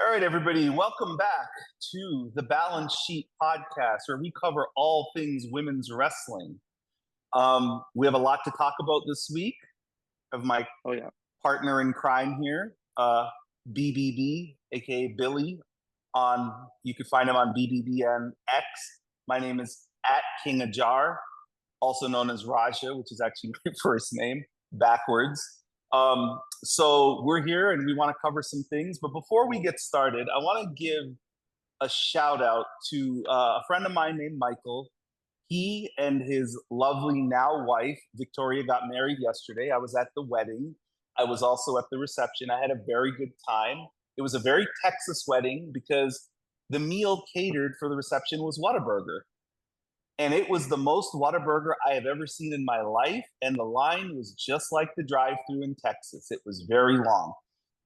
All right, everybody, welcome back to the Balance Sheet Podcast, where we cover all things women's wrestling. We have a lot to talk about this week. I have my partner in crime here, BBB, aka Billy. You can find him on BBB and X. My name is @KingAjar, also known as Raja, which is actually my first name, backwards. So we're here and we want to cover some things. But before we get started, I want to give a shout out to a friend of mine named Michael. He and his lovely now wife, Victoria, got married yesterday. I was at the wedding. I was also at the reception. I had a very good time. It was a very Texas wedding because the meal catered for the reception was Whataburger. And it was the most Whataburger I have ever seen in my life. And the line was just like the drive-thru in Texas. It was very long.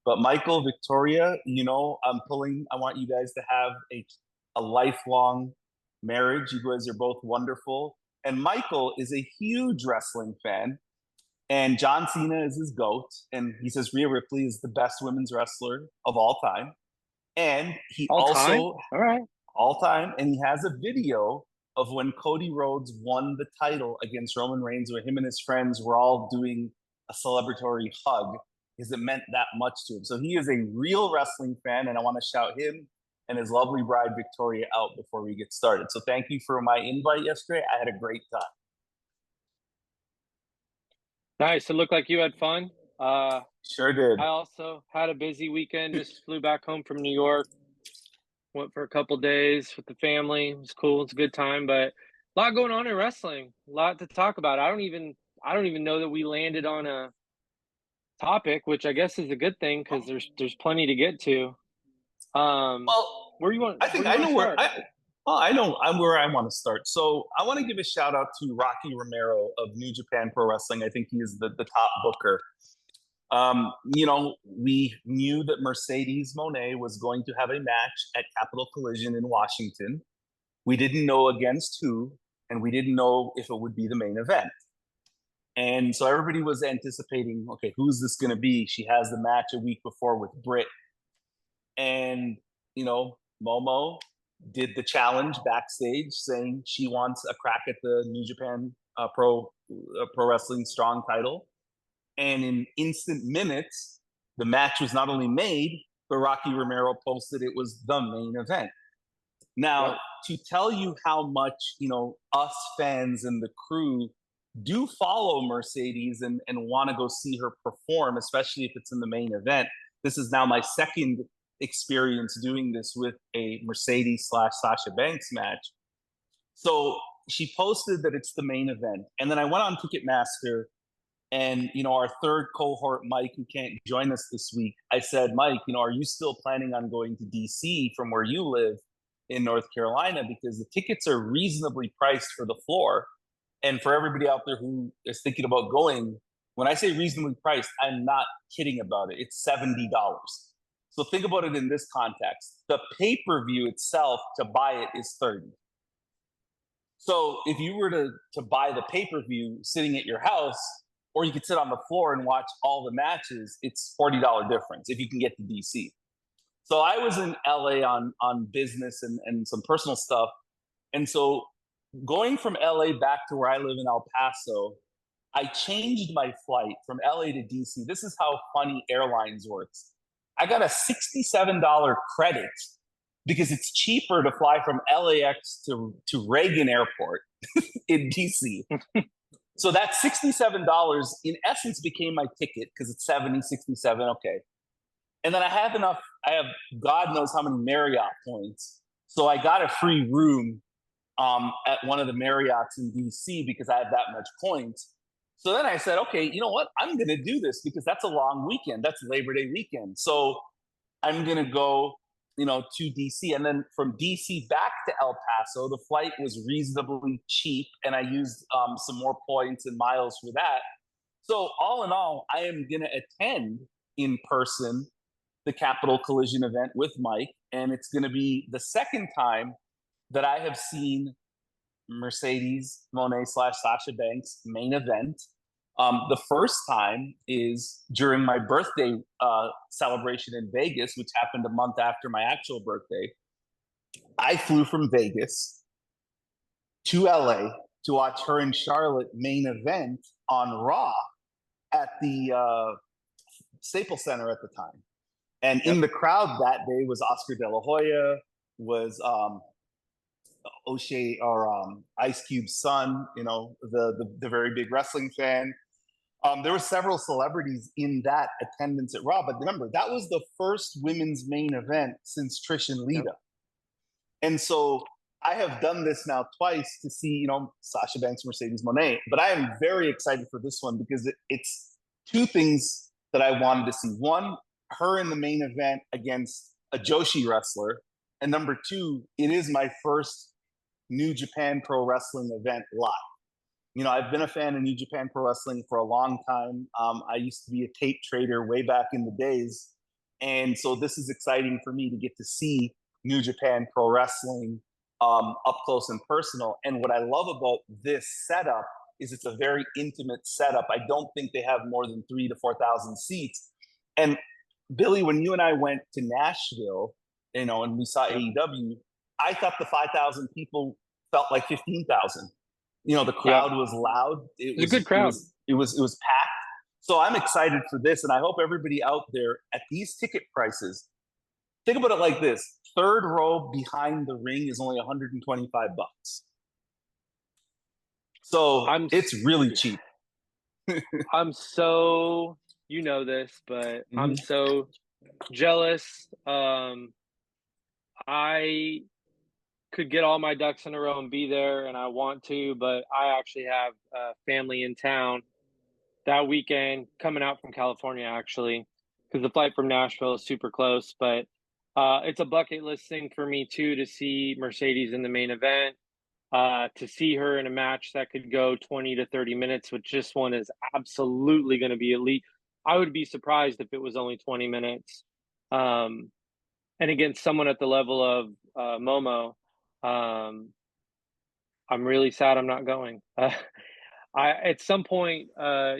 But Michael, Victoria, I want you guys to have a lifelong marriage. You guys are both wonderful. And Michael is a huge wrestling fan. And John Cena is his GOAT. And he says Rhea Ripley is the best women's wrestler of all time. And he all time. And he has a video of when Cody Rhodes won the title against Roman Reigns, where him and his friends were all doing a celebratory hug, because it meant that much to him. So he is a real wrestling fan, and I want to shout him and his lovely bride, Victoria, out before we get started. So thank you for my invite yesterday. I had a great time. Nice. It looked like you had fun. Sure did. I also had a busy weekend, just flew back home from New York. Went for a couple days with the family. It was cool. It's a good time, but a lot going on in wrestling. A lot to talk about. I don't even know that we landed on a topic, which I guess is a good thing because there's plenty to get to. Where you want? I think I know where. I know where I want to start. So I want to give a shout out to Rocky Romero of New Japan Pro Wrestling. I think he is the top booker. We knew that Mercedes Moné was going to have a match at Capital Collision in Washington. We didn't know against who, and we didn't know if it would be the main event. And so everybody was anticipating, okay, who's this going to be? She has the match a week before with Britt. And, Momo did the challenge backstage saying she wants a crack at the New Japan Pro Wrestling Strong title. And in instant minutes, the match was not only made, but Rocky Romero posted it was the main event. Now, to tell you how much, us fans and the crew do follow Mercedes and want to go see her perform, especially if it's in the main event. This is now my second experience doing this with a Mercedes/Sasha Banks match. So she posted that it's the main event. And then I went on Ticketmaster. And, our third cohort, Mike, who can't join us this week, I said, Mike, are you still planning on going to DC from where you live in North Carolina? Because the tickets are reasonably priced for the floor. And for everybody out there who is thinking about going, when I say reasonably priced, I'm not kidding about it. It's $70. So think about it in this context. The pay-per-view itself to buy it is $30. So if you were to buy the pay-per-view sitting at your house, or you could sit on the floor and watch all the matches, it's $40 difference if you can get to DC. So I was in LA on business and some personal stuff. And so going from LA back to where I live in El Paso, I changed my flight from LA to DC. This is how funny airlines works. I got a $67 credit because it's cheaper to fly from LAX to Reagan Airport in DC. So that $67 in essence became my ticket because it's 70, 67, okay. And then I have God knows how many Marriott points. So I got a free room at one of the Marriotts in DC because I have that much points. So then I said, okay, you know what? I'm going to do this because that's a long weekend. That's Labor Day weekend. So I'm going to go, to DC. And then from DC back to El Paso, the flight was reasonably cheap. And I used some more points and miles for that. So all in all, I am going to attend in person the Capital Collision event with Mike. And it's going to be the second time that I have seen Mercedes Moné/Sasha Banks main event. The first time is during my birthday celebration in Vegas, which happened a month after my actual birthday. I flew from Vegas to LA to watch her and Charlotte main event on Raw at the Staples Center at the time. And in the crowd that day was Oscar De La Hoya, was O'Shea or Ice Cube's son, the very big wrestling fan. There were several celebrities in that attendance at Raw, but remember, that was the first women's main event since Trish and Lita. Yep. And so I have done this now twice to see, Sasha Banks, Mercedes Moné, but I am very excited for this one because it's two things that I wanted to see. One, her in the main event against a Joshi wrestler. And number two, it is my first New Japan Pro Wrestling event live. I've been a fan of New Japan Pro Wrestling for a long time. I used to be a tape trader way back in the days. And so this is exciting for me to get to see New Japan Pro Wrestling up close and personal. And what I love about this setup is it's a very intimate setup. I don't think they have more than 3,000 to 4,000 seats. And Billy, when you and I went to Nashville, and we saw AEW, I thought the 5,000 people felt like 15,000. The crowd was loud. It was a good crowd. It was packed. So I'm excited for this, and I hope everybody out there at these ticket prices, think about it like this: third row behind the ring is only $125. So it's really cheap. I'm so, this, but I'm so jealous. I could get all my ducks in a row and be there, and I want to, but I actually have family in town that weekend coming out from California, actually, because the flight from Nashville is super close. But it's a bucket list thing for me too, to see Mercedes in the main event, to see her in a match that could go 20 to 30 minutes, which this one is absolutely going to be elite. I would be surprised if it was only 20 minutes. And against someone at the level of Momo, I'm really sad I'm not going. I at some point, got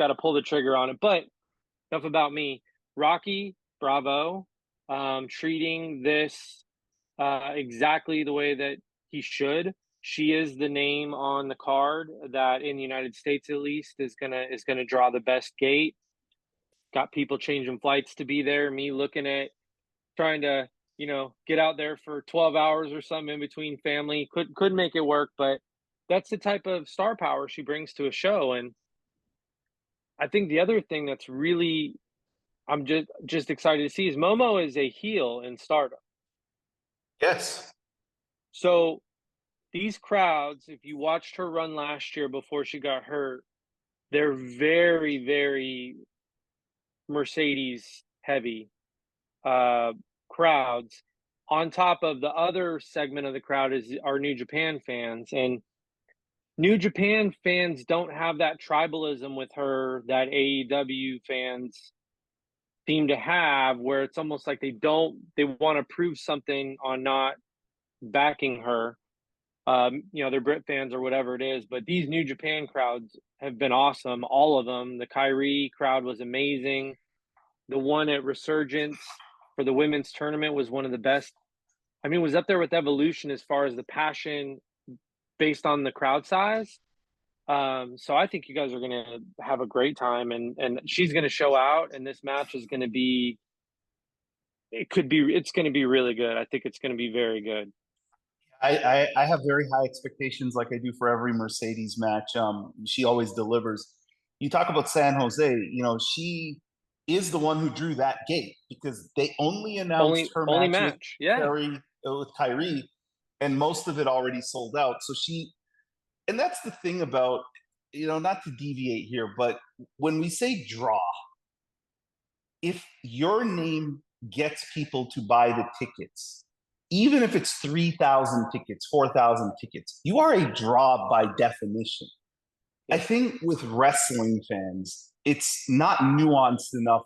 to pull the trigger on it. But enough about me. Rocky, bravo, treating this exactly the way that he should. She is the name on the card that, in the United States at least, is gonna draw the best gate. Got people changing flights to be there. Me looking at trying to get out there for 12 hours or something in between family. Could make it work, but that's the type of star power she brings to a show. And I think the other thing that's really, I'm just excited to see, is Momo is a heel in Stardom. Yes. So these crowds, if you watched her run last year before she got hurt, they're very, very Mercedes heavy crowds. On top of the other segment of the crowd is our New Japan fans, and New Japan fans don't have that tribalism with her that AEW fans seem to have, where it's almost like they want to prove something on not backing her. They're Britt fans or whatever it is, but these New Japan crowds have been awesome. All of them. The Kyrie crowd was amazing. The one at Resurgence for the women's tournament was one of the best. I mean, it was up there with Evolution as far as the passion based on the crowd size. So I think you guys are going to have a great time, and she's going to show out, and this match is going to be, it's going to be really good. I think it's going to be very good. I have very high expectations, like I do for every Mercedes match. She always delivers. You talk about San Jose, she is the one who drew that gate, because they only announced her match with Kyrie, and most of it already sold out. So and that's the thing about, not to deviate here, but when we say draw, if your name gets people to buy the tickets, even if it's 3,000 tickets, 4,000 tickets, you are a draw by definition. I think with wrestling fans, it's not nuanced enough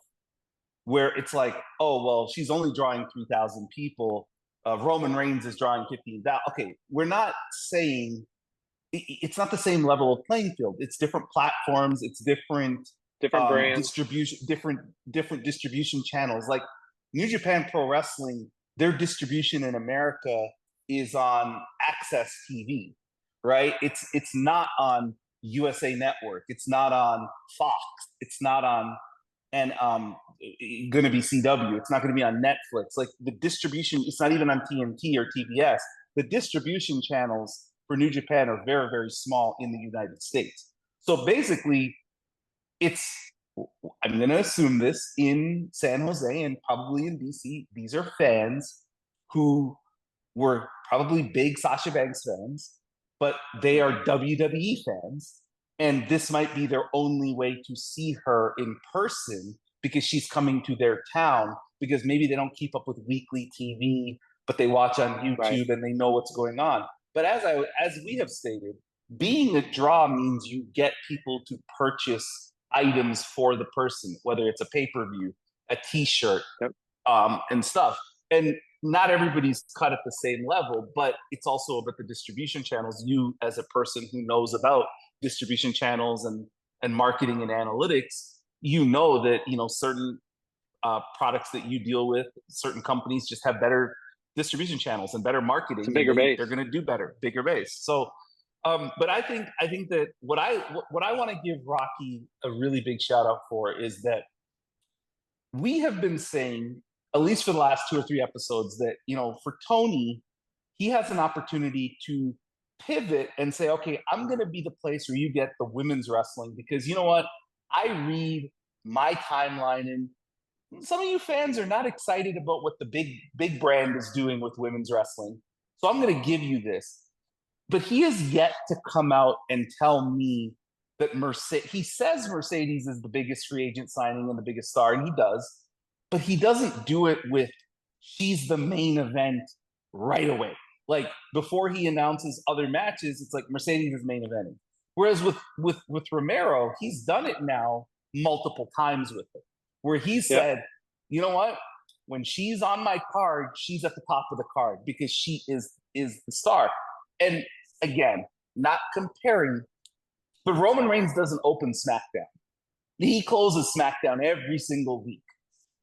where it's like, oh, well, she's only drawing 3,000 people. Roman Reigns is drawing 15,000. Okay, we're not saying it's not the same level of playing field. It's different platforms. It's different Different brands. distribution, different distribution channels. Like New Japan Pro Wrestling, their distribution in America is on Access TV, right? It's not on USA Network. It's not on Fox. It's not on and going to be CW. It's not going to be on Netflix. Like the distribution, it's not even on TNT or TBS. The distribution channels for New Japan are very, very small in the United States. So basically, it's, I'm going to assume this in San Jose and probably in DC, these are fans who were probably big Sasha Banks fans, but they are WWE fans. And this might be their only way to see her in person because she's coming to their town, because maybe they don't keep up with weekly TV, but they watch on YouTube Right. and they know what's going on. But as we have stated, being a draw means you get people to purchase items for the person, whether it's a pay-per-view, a t-shirt, Yep. and stuff. And not everybody's cut at the same level, but it's also about the distribution channels. You, as a person who knows about distribution channels and marketing and analytics, you know that certain products that you deal with, certain companies just have better distribution channels and better marketing. It's a bigger base. They're going to do better, bigger base. So, but I think that what I want to give Rocky a really big shout out for is that we have been saying, at least for the last 2 or 3 episodes, that for Tony, he has an opportunity to pivot and say, okay, I'm going to be the place where you get the women's wrestling, because you know what? I read my timeline and some of you fans are not excited about what the big brand is doing with women's wrestling. So I'm going to give you this. But he has yet to come out and tell me that he says Mercedes is the biggest free agent signing and the biggest star, and he does, but he doesn't do it with she's the main event right away. Like before he announces other matches, it's like Mercedes is main eventing. Whereas with Romero, he's done it now multiple times with it, where he said, you know what? When she's on my card, she's at the top of the card because she is the star. And again, not comparing, but Roman Reigns doesn't open SmackDown. He closes SmackDown every single week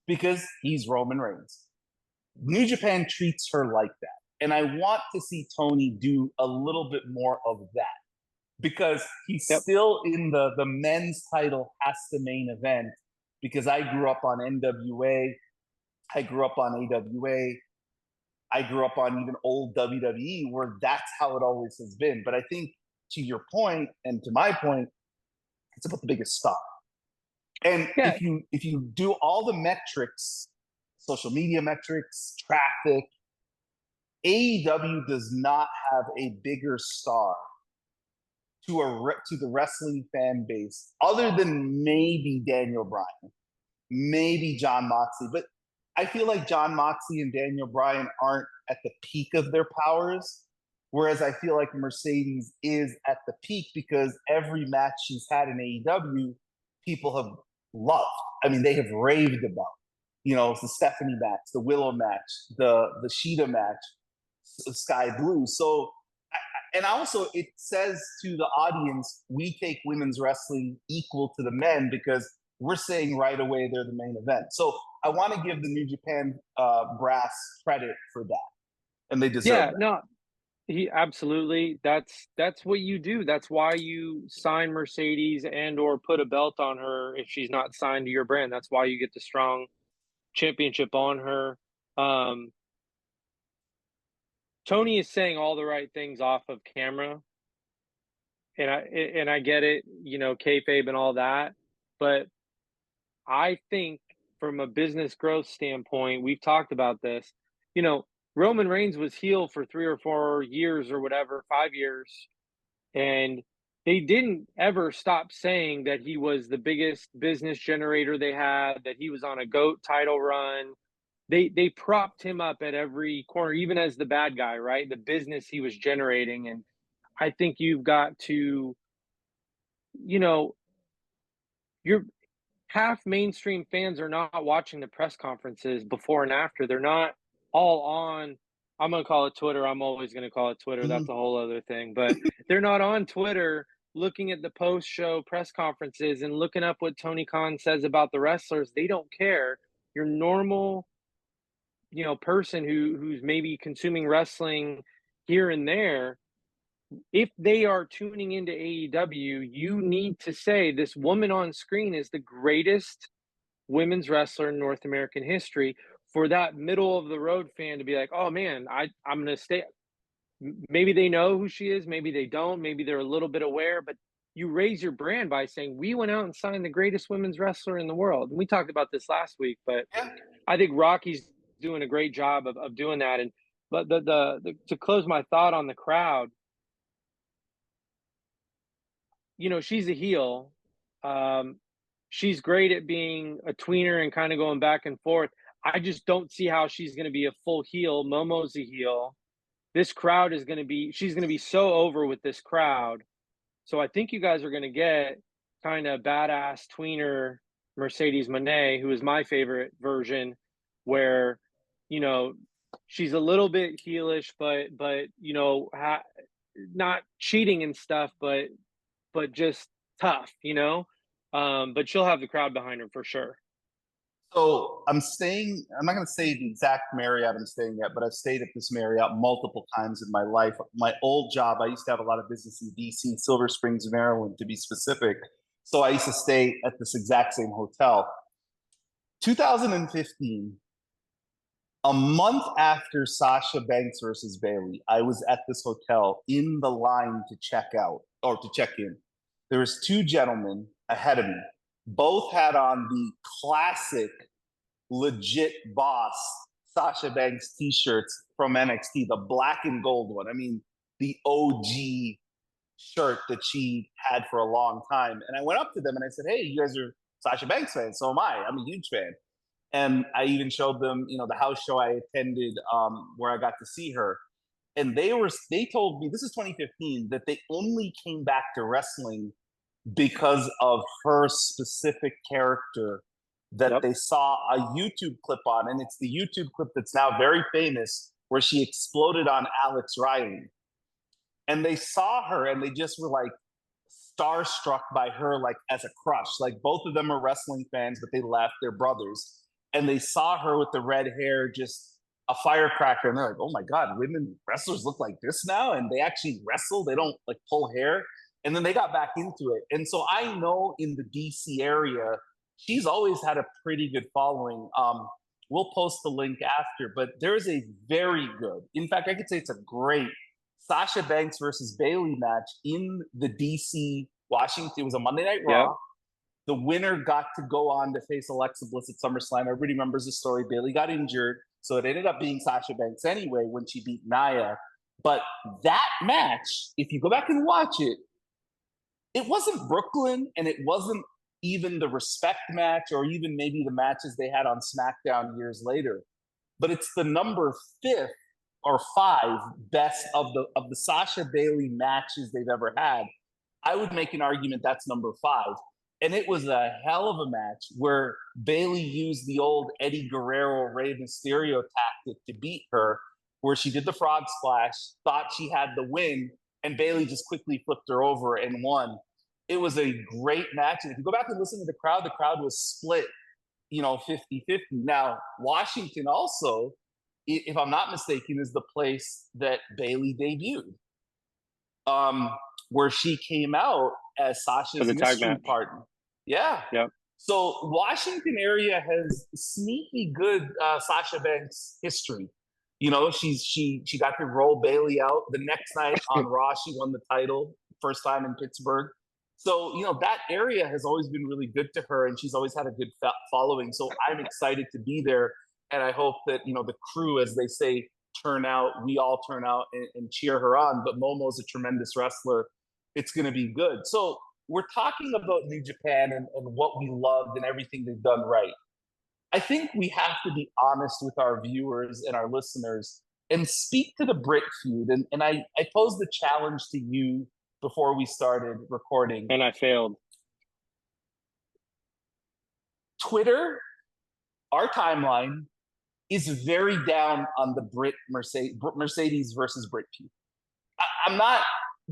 because he's Roman Reigns. New Japan treats her like that. And I want to see Tony do a little bit more of that, because he's still in the men's title has the main event, because I grew up on NWA. I grew up on AWA. I grew up on even old WWE, where that's how it always has been. But I think, to your point and to my point, it's about the biggest star. And if you do all the metrics, social media metrics, traffic, AEW does not have a bigger star to the wrestling fan base, other than maybe Daniel Bryan, maybe John Moxley. But I feel like John Moxley and Daniel Bryan aren't at the peak of their powers, whereas I feel like Mercedes is at the peak, because every match she's had in AEW, people have loved. I mean, they have raved about. It's the Stephanie match, the Willow match, the Sheeta match, Sky Blue. So, and also it says to the audience, we take women's wrestling equal to the men, because we're saying right away they're the main event. So I want to give the New Japan brass credit for that, and they deserve that. No, he absolutely. That's what you do. That's why you sign Mercedes and or put a belt on her if she's not signed to your brand. That's why you get the strong championship on her. Tony is saying all the right things off of camera, and I get it, kayfabe and all that, but I think from a business growth standpoint, we've talked about this. Roman Reigns was heel for 3 or 4 years or whatever, 5 years, and they didn't ever stop saying that he was the biggest business generator they had, that he was on a GOAT title run. They propped him up at every corner, even as the bad guy, right? The business he was generating. And I think you've got to, you're half mainstream fans are not watching the press conferences before and after. They're not all on I'm gonna call it Twitter. I'm always gonna call it Twitter. Mhm. That's a whole other thing. But they're not on Twitter looking at the post-show press conferences and looking up what Tony Khan says about the wrestlers. They don't care. Your normal, person who's maybe consuming wrestling here and there, if they are tuning into AEW, you need to say this woman on screen is the greatest women's wrestler in North American history, for that middle of the road fan to be like, "Oh man, I'm going to stay." Maybe they know who she is, maybe they don't, maybe they're a little bit aware, but you raise your brand by saying, "We went out and signed the greatest women's wrestler in the world." And we talked about this last week, but Yeah. I think Rocky's doing a great job of doing that. And but the to close my thought on the crowd, she's a heel. Um, she's great at being a tweener and kind of going back and forth. I just don't see how she's going to be a full heel. Momo's a heel. This crowd is going to be, she's going to be so over with this crowd. So I think you guys are going to get kind of badass tweener Mercedes Moné, who is my favorite version, where, you know, she's a little bit heelish, but not cheating and stuff, but just tough. But she'll have the crowd behind her for sure. So I'm not going to say the exact Marriott I'm staying at, but I've stayed at this Marriott multiple times in my life. My old job, I used to have a lot of business in DC, Silver Springs, Maryland, to be specific. So I used to stay at this exact same hotel. 2015, a month after Sasha Banks versus Bailey, I was at this hotel in the line to check out or to check in. There was two gentlemen ahead of me. Both had on the classic legit boss Sasha Banks t-shirts from NXT, the black and gold one. I mean, the OG shirt that she had for a long time. And I went up to them and I said, "Hey, you guys are Sasha Banks fans. So am I. I'm a huge fan." And I even showed them, the house show I attended where I got to see her. And they told me, this is 2015, that they only came back to wrestling because of her specific character that Yep. they saw a YouTube clip on. And it's the YouTube clip that's now very famous where she exploded on Alex Riley. And they saw her and they just were like starstruck by her, like as a crush. Like both of them are wrestling fans, but they left, they're brothers. And they saw her with the red hair, just a firecracker. And they're like, "Oh my God, women wrestlers look like this now." And they actually wrestle, they don't like pull hair. And then they got back into it. And so I know in the DC area, she's always had a pretty good following. We'll post the link after, but there is a very good, in fact, I could say it's a great Sasha Banks versus Bailey match in the DC Washington. It was a Monday Night Yep. Raw. The winner got to go on to face Alexa Bliss at SummerSlam. Everybody remembers the story. Bailey got injured, so it ended up being Sasha Banks anyway when she beat Nia. But that match, if you go back and watch it, it wasn't Brooklyn and it wasn't even the respect match or even maybe the matches they had on SmackDown years later. But it's the number fifth or five best of the Sasha Bailey matches they've ever had. I would make an argument that's number five. And it was a hell of a match where Bailey used the old Eddie Guerrero Rey Mysterio tactic to beat her, where she did the frog splash, thought she had the win, and Bailey just quickly flipped her over and won. It was a great match. And if you go back and listen to the crowd was split, 50-50. Now, Washington also, if I'm not mistaken, is the place that Bailey debuted, where she came out as For Sasha's the tag mystery match. partner. Yeah. Yep. So Washington area has sneaky good Sasha Banks history. She got to roll Bailey out the next night on Raw. She won the title first time in Pittsburgh. So that area has always been really good to her, and she's always had a good following. So I'm excited to be there, and I hope that the crew, as they say, turn out. We all turn out and cheer her on. But Momo's a tremendous wrestler. It's going to be good. So we're talking about New Japan and what we loved and everything they've done right. I think we have to be honest with our viewers and our listeners and speak to the Britt feud. And I posed the challenge to you before we started recording. And I failed. Twitter, our timeline, is very down on the Mercedes versus Britt feud. I'm not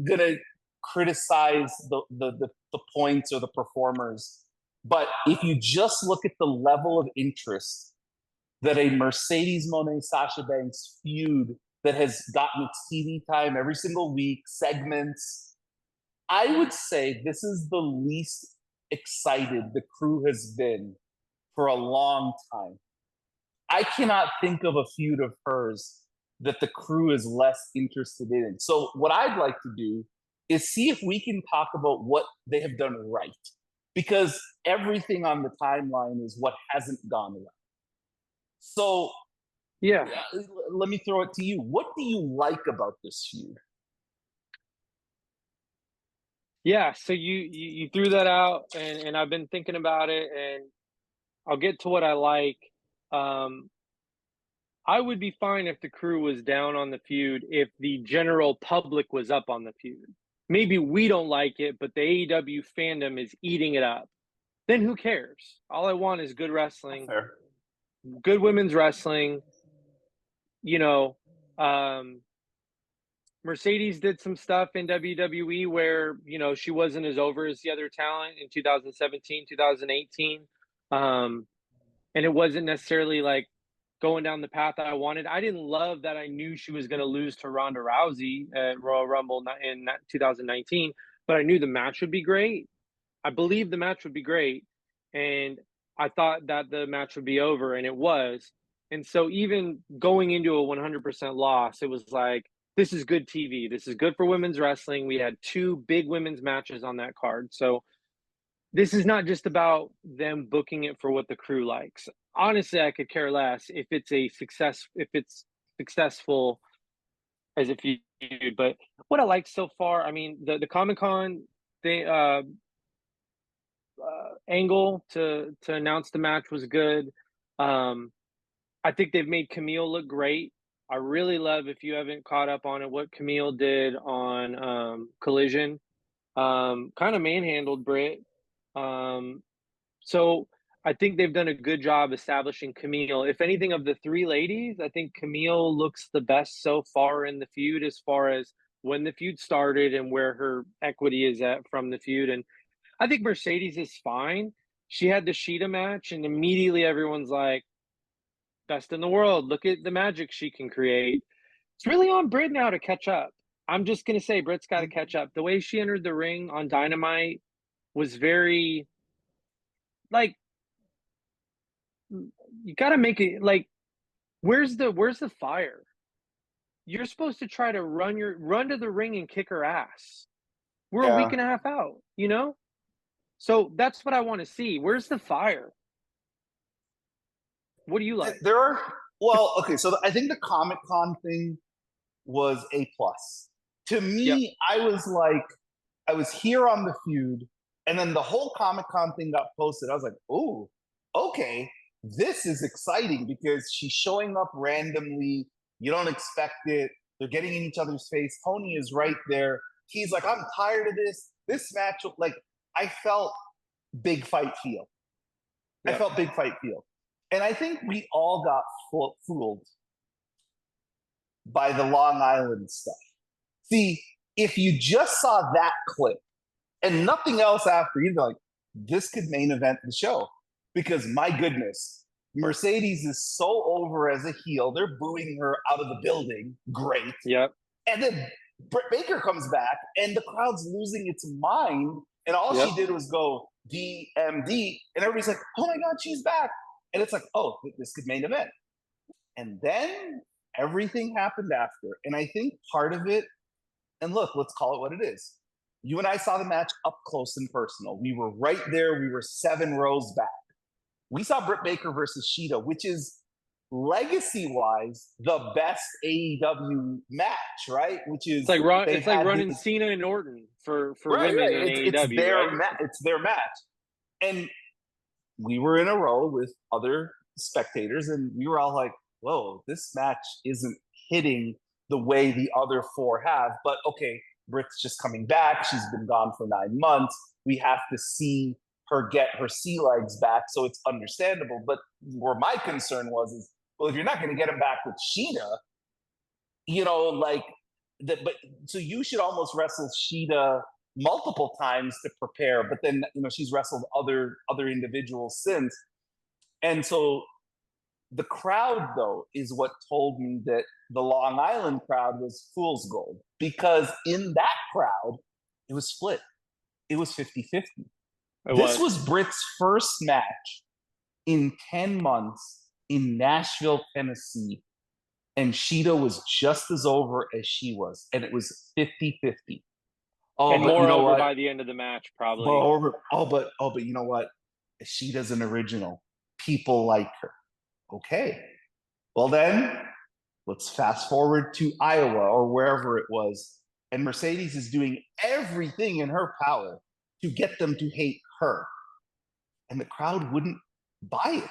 gonna criticize the points or the performers, but if you just look at the level of interest that a Mercedes Moné Sasha Banks feud that has gotten its TV time every single week, segments, I would say this is the least excited the crew has been for a long time. I cannot think of a feud of hers that the crew is less interested in. So, what I'd like to do is see if we can talk about what they have done right, because everything on the timeline is what hasn't gone right. So, Yeah. let me throw it to you. What do you like about this feud? Yeah, so you threw that out, and I've been thinking about it, and I'll get to what I like. Um, I would be fine if the crew was down on the feud if the general public was up on the feud. Maybe we don't like it, but the AEW fandom is eating it up. Then who cares? All I want is good wrestling, Fair. good women's wrestling. You know, Mercedes did some stuff in WWE where, she wasn't as over as the other talent in 2017, 2018. And it wasn't necessarily like going down the path that I wanted. I didn't love that I knew she was going to lose to Ronda Rousey at Royal Rumble in 2019, but I knew the match would be great. I believed the match would be great. And I thought that the match would be over, and it was. And so even going into a 100% loss, it was like, this is good TV. This is good for women's wrestling. We had two big women's matches on that card. So this is not just about them booking it for what the crew likes. Honestly, I could care less if it's successful as a feud. But what I like so far, I mean, the Comic-Con angle to announce the match was good. I think they've made Camille look great. I really love, if you haven't caught up on it, what Camille did on Collision. Kind of manhandled Britt. So I think they've done a good job establishing Camille. If anything, of the three ladies, I think Camille looks the best so far in the feud, as far as when the feud started and where her equity is at from the feud. And I think Mercedes is fine. She had the Sheeta match, and immediately everyone's like, best in the world. Look at the magic she can create. It's really on Britt now to catch up. I'm just going to say Britt's got to catch up. The way she entered the ring on Dynamite was very, like, you got to make it, like, where's the fire? You're supposed to try to run to the ring and kick her ass. We're a week and a half out, So that's what I want to see. Where's the fire? What do you like? Okay, so I think the Comic-Con thing was A plus. To me, yep. I was here on the feud, and then the whole Comic-Con thing got posted. I was like, oh, okay, this is exciting, because she's showing up randomly. You don't expect it. They're getting in each other's face. Tony is right there. He's like, I'm tired of this. This match, like, I felt big fight feel. Yep. I felt big fight feel. And I think we all got fooled by the Long Island stuff. See, if you just saw that clip and nothing else after, you'd be like, this could main event the show. Because my goodness, Mercedes is so over as a heel. They're booing her out of the building. Great. Yep. And then Britt Baker comes back, and the crowd's losing its mind. And all she did was go DMD. And everybody's like, oh my God, she's back. And it's like, oh, this could main event. And then everything happened after. And I think part of it, and look, let's call it what it is. You and I saw the match up close and personal. We were right there. We were 7 rows back. We saw Britt Baker versus Sheeta, which is legacy-wise the best AEW match, right? Which is it's like running Cena and Orton for women in AEW. It's their match. And we were in a row with other spectators, and we were all like, whoa, this match isn't hitting the way the other 4 have. But okay, Britt's just coming back. She's been gone for 9 months. We have to see her get her sea legs back, so it's understandable. But where my concern was is well, if you're not going to get him back with Sheeta, you know, like that. But so you should almost wrestle Sheeta multiple times to prepare. But then, you know, she's wrestled other individuals since, and so the crowd, though, is what told me that the Long Island crowd was fool's gold, because in that crowd, it was split. It was 50-50. This was Britt's first match in 10 months in Nashville, Tennessee. And Sheeta was just as over as she was. And it was 50-50. Oh, and but more you know over what? by the end of the match, probably. But you know what? Sheeta's an original. People like her. Okay. Well, then let's fast forward to Iowa or wherever it was. And Mercedes is doing everything in her power to get them to hate her. And the crowd wouldn't buy it.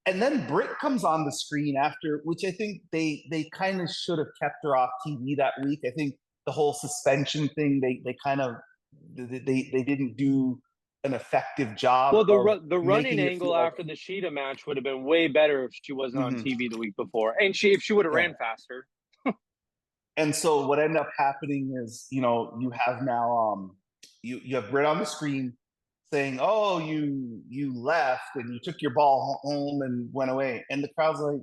And then Britt comes on the screen after, which I think they kind of should have kept her off TV that week. I think the whole suspension thing, they kind of they didn't do an effective job. Well, of the running angle like, after the Sheeta match would have been way better if she wasn't on mm-hmm. TV the week before, and if she would have ran faster. And so what ended up happening is, you know, you have now you have Britt on the screen saying, "Oh, you left and you took your ball home and went away," and the crowd's like,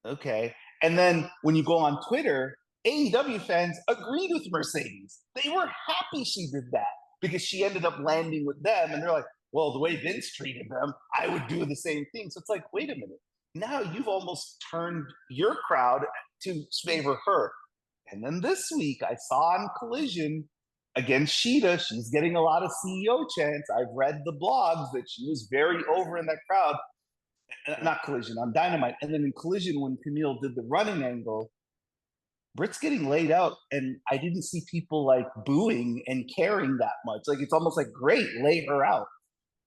"Okay." And then when you go on Twitter, AEW fans agreed with Mercedes. They were happy she did that because she ended up landing with them, and they're like, "Well, the way Vince treated them, I would do the same thing." So it's like, wait a minute. Now you've almost turned your crowd to favor her. And then this week, I saw on Collision against Sheeta, she's getting a lot of CEO chants. I've read the blogs that she was very over in that crowd. Not Collision, on Dynamite. And then in Collision, when Camille did the running angle, Britt's getting laid out, and I didn't see people like booing and caring that much. Like, it's almost like, great, lay her out.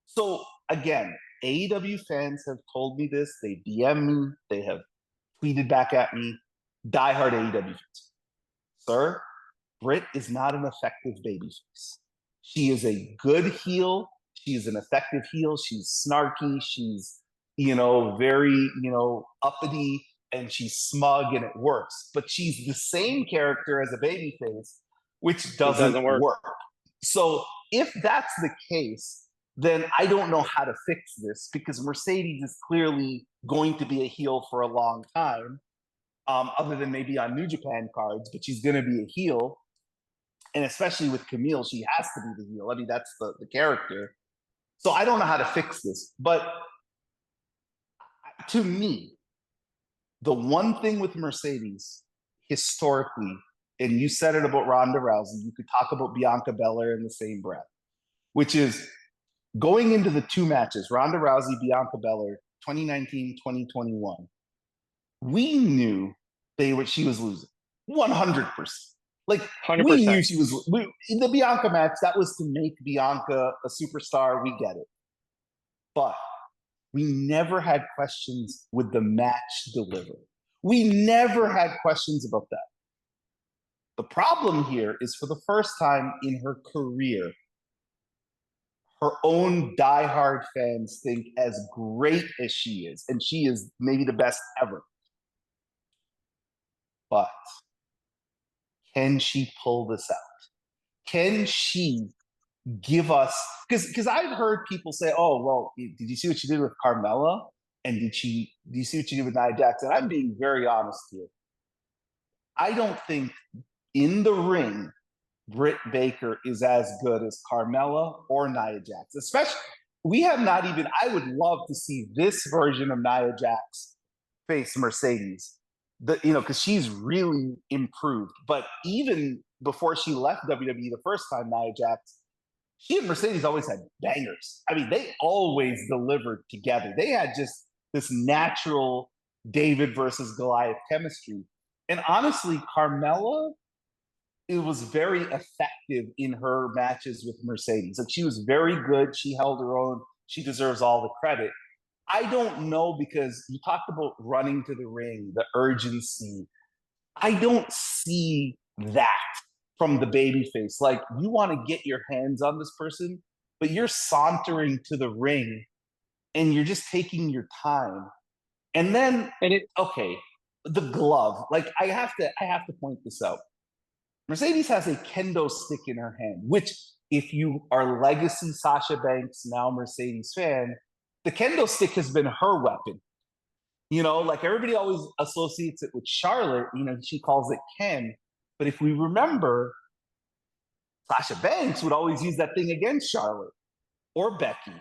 So again, AEW fans have told me this. They DM me. They have tweeted back at me. Diehard AEW fans. Sir, Britt is not an effective babyface. She is a good heel. She is an effective heel. She's snarky. She's, you know, very, you know, uppity, and she's smug, and it works. But she's the same character as a babyface, which doesn't work. So if that's the case, then I don't know how to fix this, because Mercedes is clearly going to be a heel for a long time. Other than maybe on New Japan cards, but she's going to be a heel. And especially with Camille, she has to be the heel. I mean, that's the character. So I don't know how to fix this. But to me, the one thing with Mercedes, historically, and you said it about Ronda Rousey, you could talk about Bianca Belair in the same breath, which is going into the two matches, Ronda Rousey, Bianca Belair, 2019, 2021, we knew she was losing 100%. Like 100%. We knew she was. In the Bianca match, that was to make Bianca a superstar. We get it, but we never had questions with the match delivery. We never had questions about that. The problem here is, for the first time in her career, her own diehard fans think as great as she is, and she is maybe the best ever. But can she pull this out? Can she give us, because I've heard people say, "Oh, well, did you see what she did with Carmella? And do you see what she did with Nia Jax?" And I'm being very honest here. I don't think in the ring Britt Baker is as good as Carmella or Nia Jax. Especially, we have not even, I would love to see this version of Nia Jax face Mercedes. Because she's really improved. But even before she left WWE the first time, Nia Jax, she and Mercedes always had bangers. I mean, they always delivered together. They had just this natural David versus Goliath chemistry. And honestly, Carmella, it was very effective in her matches with Mercedes. Like, she was very good. She held her own. She deserves all the credit. I don't know, because you talked about running to the ring, the urgency. I don't see that from the babyface. Like, you want to get your hands on this person, but you're sauntering to the ring and you're just taking your time. And then, And it, okay, the glove. Like I have to point this out. Mercedes has a kendo stick in her hand, which, if you are legacy Sasha Banks, now Mercedes fan, the kendo stick has been her weapon. You know, like everybody always associates it with Charlotte. You know, she calls it Ken. But if we remember, Sasha Banks would always use that thing against Charlotte or Becky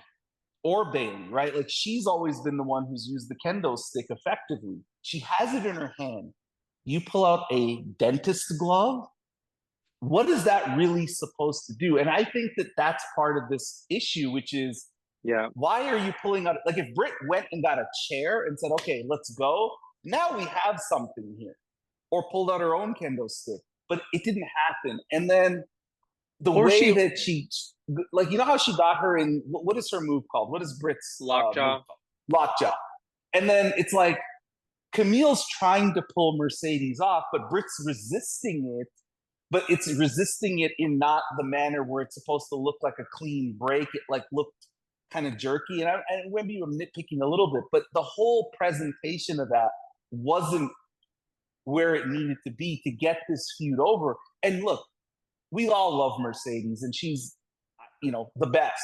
or Bailey, right? Like she's always been the one who's used the kendo stick effectively. She has it in her hand. You pull out a dentist glove. What is that really supposed to do? And I think that that's part of this issue, which is yeah. why are you pulling out? Like if Britt went and got a chair and said, okay, let's go, now we have something here, or pulled out her own kendo stick, but it didn't happen. And then the Or way she that she, like, you know how she got her in, what is her move called? What is Britt's move lockjaw. called? Lockjaw. And then it's like Camille's trying to pull Mercedes off, but Britt's resisting it, but it's resisting it in not the manner where it's supposed to look like a clean break. It like looked kind of jerky. And maybe I'm nitpicking a little bit, but the whole presentation of that wasn't where it needed to be to get this feud over. And look, we all love Mercedes and she's, you know, the best.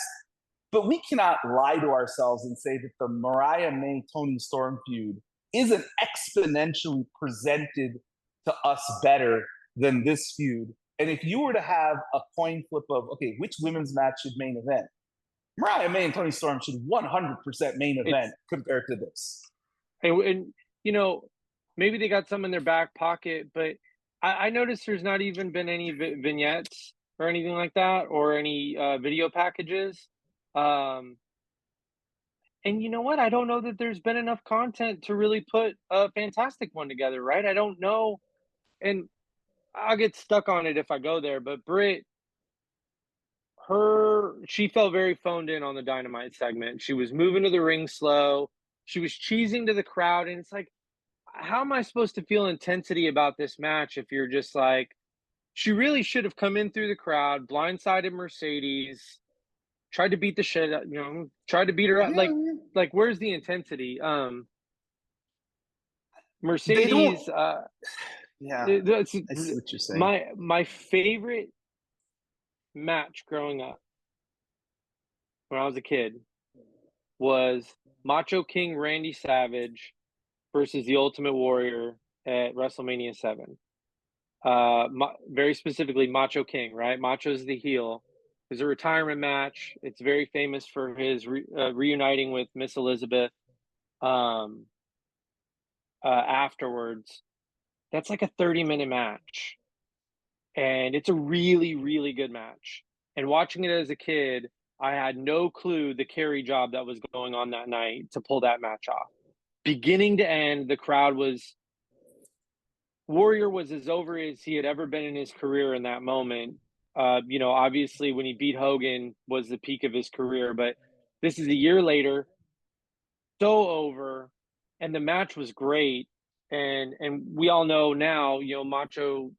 But we cannot lie to ourselves and say that the Mariah May Toni Storm feud isn't exponentially presented to us better than this feud. And if you were to have a coin flip of, okay, which women's match should main event? Mariah May and Toni Storm should 100% main event It's compared to this. and you know, maybe they got some in their back pocket, but I noticed there's not even been any vignettes or anything like that, or any video packages. Um, and you know what? I don't know that there's been enough content to really put a fantastic one together, right? I don't know, and I'll get stuck on it if I go there. But Britt, she felt very phoned in on the Dynamite segment. She was moving to the ring slow. She was cheesing to the crowd, and it's like, how am I supposed to feel intensity about this match if you're just like, she really should have come in through the crowd, blindsided Mercedes, tried to beat the shit out, tried to beat her up. Yeah, Like where's the intensity? they don't. Mercedes, Yeah, that's I see what you're saying. my favorite match growing up when I was a kid was Macho King Randy Savage versus the Ultimate Warrior at WrestleMania 7. Very specifically Macho King, right? Macho's the heel. It's a retirement match. It's very famous for his reuniting with Miss Elizabeth um, afterwards. That's like a 30-minute match. And it's a really, really good match. And watching it as a kid, I had no clue the carry job that was going on that night to pull that match off. Beginning to end, the crowd was Warrior was as over as he had ever been in his career in that moment. Obviously when he beat Hogan was the peak of his career, but this is a year later, so over, and the match was great. And we all know now, Macho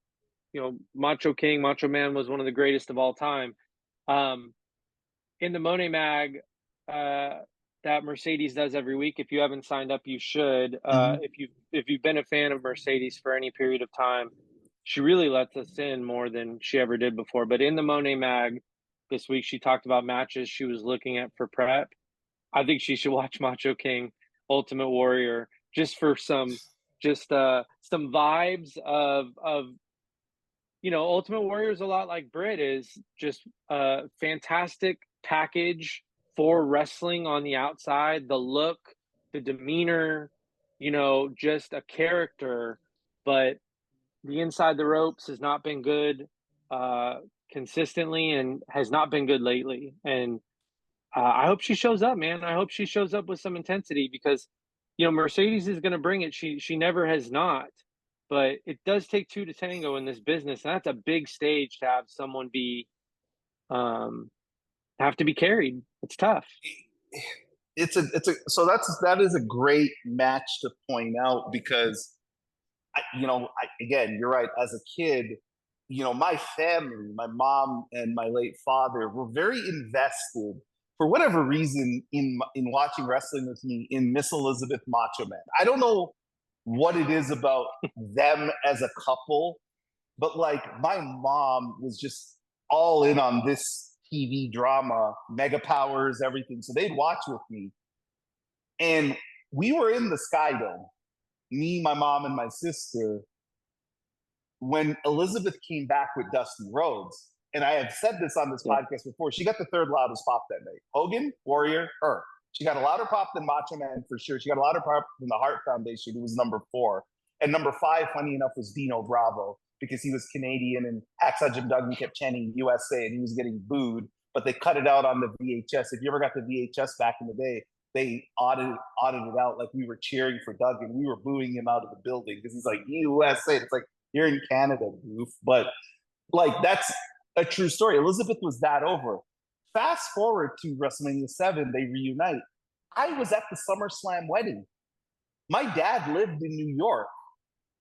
King, Macho Man was one of the greatest of all time. In the Monet Mag, that Mercedes does every week. If you haven't signed up, you should. Mhm. If you've been a fan of Mercedes for any period of time, she really lets us in more than she ever did before. But in the Monet Mag this week, she talked about matches she was looking at for prep. I think she should watch Macho King, Ultimate Warrior, just for some vibes of Ultimate Warrior is a lot like Britt, is just a fantastic package for wrestling on the outside, the look, the demeanor, just a character, but the inside the ropes has not been good consistently and has not been good lately. And I hope she shows up, man. I hope she shows up with some intensity because, Mercedes is going to bring it. She never has not, but it does take two to tango in this business, and that's a big stage to have someone um, have to be carried. It's tough. So that is a great match to point out because again, you're right. As a kid, my family, my mom and my late father were very invested for whatever reason, in watching wrestling with me, in Miss Elizabeth Macho Man. I don't know what it is about them as a couple, but like my mom was just all in on this TV drama, Mega Powers, everything. So they'd watch with me. And we were in the Sky Dome, me, my mom, and my sister, when Elizabeth came back with Dusty Rhodes. And I have said this on this podcast before. She got the third loudest pop that night. Hogan, Warrior, her. She got a louder pop than Macho Man for sure. She got a louder pop than the Hart Foundation, who was number 4. And number 5, funny enough, was Dino Bravo, because he was Canadian and Hacksaw Jim Duggan kept chanting USA and he was getting booed. But they cut it out on the VHS. If you ever got the VHS back in the day, they audited it out like we were cheering for Duggan. We were booing him out of the building because he's like, USA. It's like, you're in Canada, goof. But like, that's a true story. Elizabeth was that over. Fast forward to WrestleMania 7, they reunite. I was at the SummerSlam wedding. My dad lived in New York,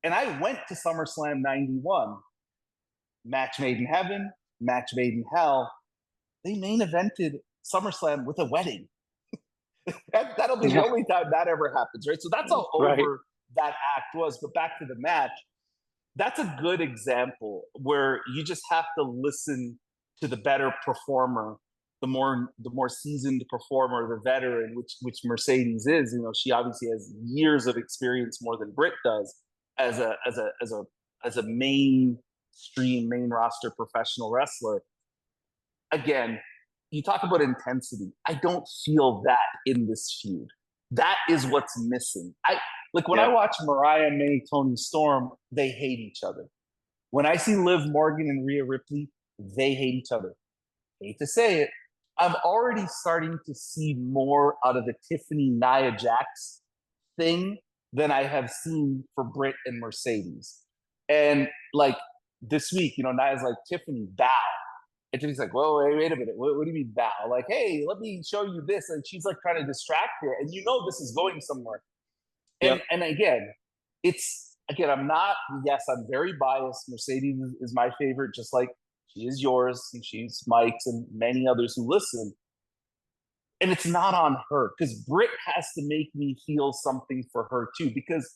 and I went to SummerSlam 91. Match made in heaven, match made in hell. They main evented SummerSlam with a wedding. That'll be the only time that ever happens, right? So that's how over that act was. But back to the match, that's a good example where you just have to listen to the better performer, the more seasoned performer, the veteran, which Mercedes is. You know, she obviously has years of experience, more than Britt does, as a mainstream, main roster professional wrestler. Again, you talk about intensity. I don't feel that in this feud. That is what's missing. When I watch Mariah May, Toni Storm, they hate each other. When I see Liv Morgan and Rhea Ripley, they hate each other. Hate to say it, I'm already starting to see more out of the Tiffany Nia Jax thing than I have seen for Britt and Mercedes. And like this week, Nia's like, Tiffany, bow. And Tiffany's like, whoa, wait a minute. What do you mean bow? Like, hey, let me show you this. And she's like trying to distract her. And this is going somewhere. And again, I'm very biased. Mercedes is my favorite, just like she is yours, and she's Mike's and many others who listen. And it's not on her, because Britt has to make me feel something for her too, because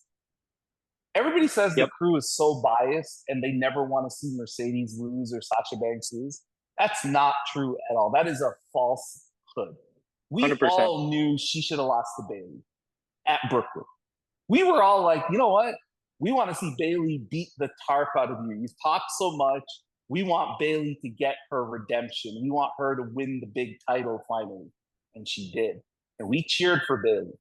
everybody says the crew is so biased and they never want to see Mercedes lose or Sasha Banks lose. That's not true at all. That is a falsehood. We 100%. all knew she should have lost to Bayley at Brooklyn. We were all like, you know what? We want to see Bayley beat the tarp out of you. You've talked so much. We want Bayley to get her redemption. We want her to win the big title finally. And she did. And we cheered for Bayley.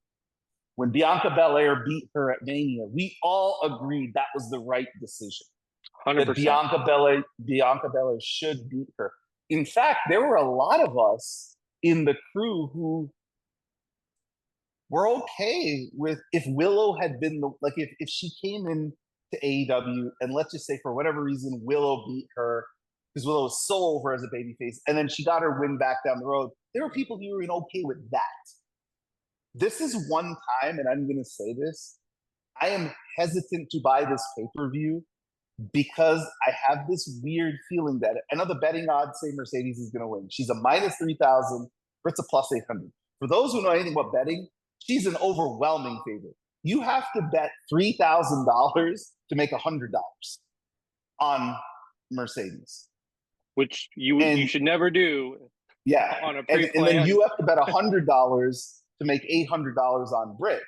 When Bianca Belair beat her at Mania, we all agreed that was the right decision. 100%. That Bianca Belair should beat her. In fact, there were a lot of us in the crew who were okay with if Willow had been if she came in to AEW and let's just say for whatever reason Willow beat her because Willow was so over as a babyface and then she got her win back down the road. There were people who were okay with that. This is one time, and I'm going to say this, I am hesitant to buy this pay-per-view because I have this weird feeling that I know the betting odds say Mercedes is going to win. She's a minus 3,000. Britt's a plus 800. For those who know anything about betting, she's an overwhelming favorite. You have to bet $3,000 to make $100 on Mercedes, which you should never do. Yeah, on a pre-plan. And then you have to bet $100 to make $800 on Britt.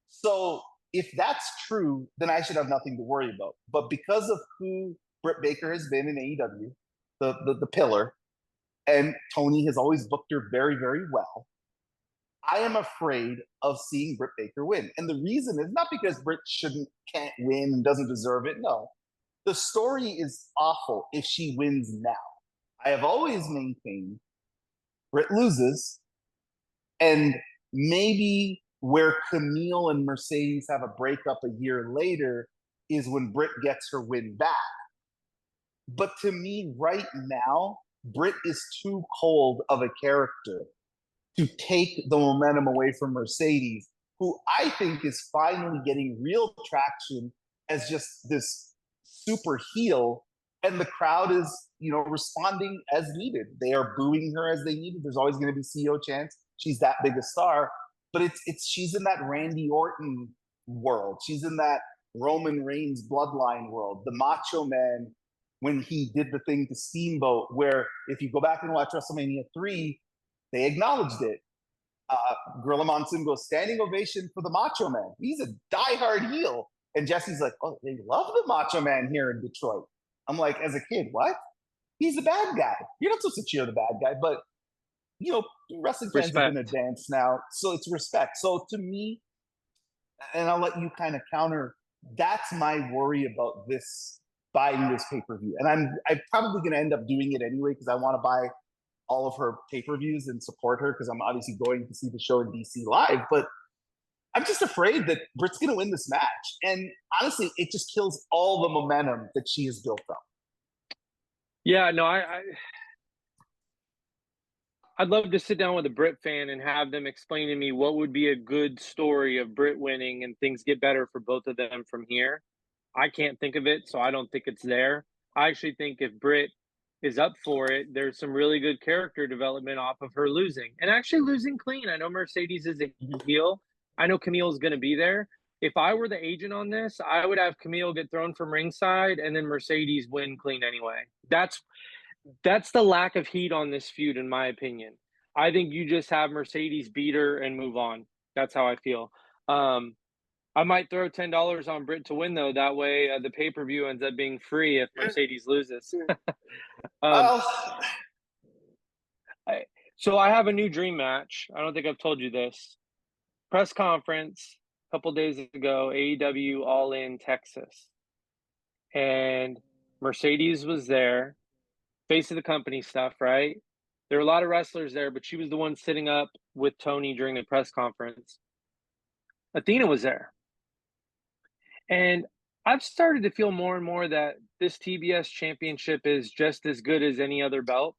So if that's true, then I should have nothing to worry about. But because of who Britt Baker has been in AEW, the pillar, and Tony has always booked her very, very well, I am afraid of seeing Britt Baker win. And the reason is not because Britt can't win and doesn't deserve it. No. The story is awful if she wins now. I have always maintained Britt loses, and maybe where Camille and Mercedes have a breakup a year later is when Britt gets her win back. But to me, right now, Britt is too cold of a character to take the momentum away from Mercedes, who I think is finally getting real traction as just this super heel. And the crowd is, responding as needed. They are booing her as they needed. There's always going to be CEO chants. She's that big a star, but she's in that Randy Orton world. She's in that Roman Reigns bloodline world. The Macho Man, when he did the thing to Steamboat, where if you go back and watch WrestleMania 3, they acknowledged it. Gorilla Monsoon goes, standing ovation for the Macho Man. He's a diehard heel. And Jesse's like, oh, they love the Macho Man here in Detroit. I'm like, as a kid, what? He's a bad guy. You're not supposed to cheer the bad guy, but wrestling fans have been advanced now, so it's respect. So to me, and I'll let you kind of counter, that's my worry about buying this pay-per-view. And I'm probably going to end up doing it anyway because I want to buy all of her pay-per-views and support her because I'm obviously going to see the show in DC live. But I'm just afraid that Britt's going to win this match. And honestly, it just kills all the momentum that she has built up. Yeah, no, I'd love to sit down with a Britt fan and have them explain to me what would be a good story of Britt winning and things get better for both of them from here. I can't think of it, so I don't think it's there. I actually think if Britt is up for it, there's some really good character development off of her losing. And actually losing clean. I know Mercedes is a heel. I know Camille's going to be there. If I were the agent on this, I would have Camille get thrown from ringside and then Mercedes win clean anyway. That's the lack of heat on this feud, in my opinion. I think you just have Mercedes beat her and move on. That's how I feel. I might throw $10 on Britt to win, though. That way the pay-per-view ends up being free if Mercedes loses. So I have a new dream match. I don't think I've told you this. Press conference a couple days ago, AEW All In Texas. And Mercedes was there. Face of the company stuff, right? There were a lot of wrestlers there, but she was the one sitting up with Tony during the press conference. Athena was there. And I've started to feel more and more that this TBS championship is just as good as any other belt.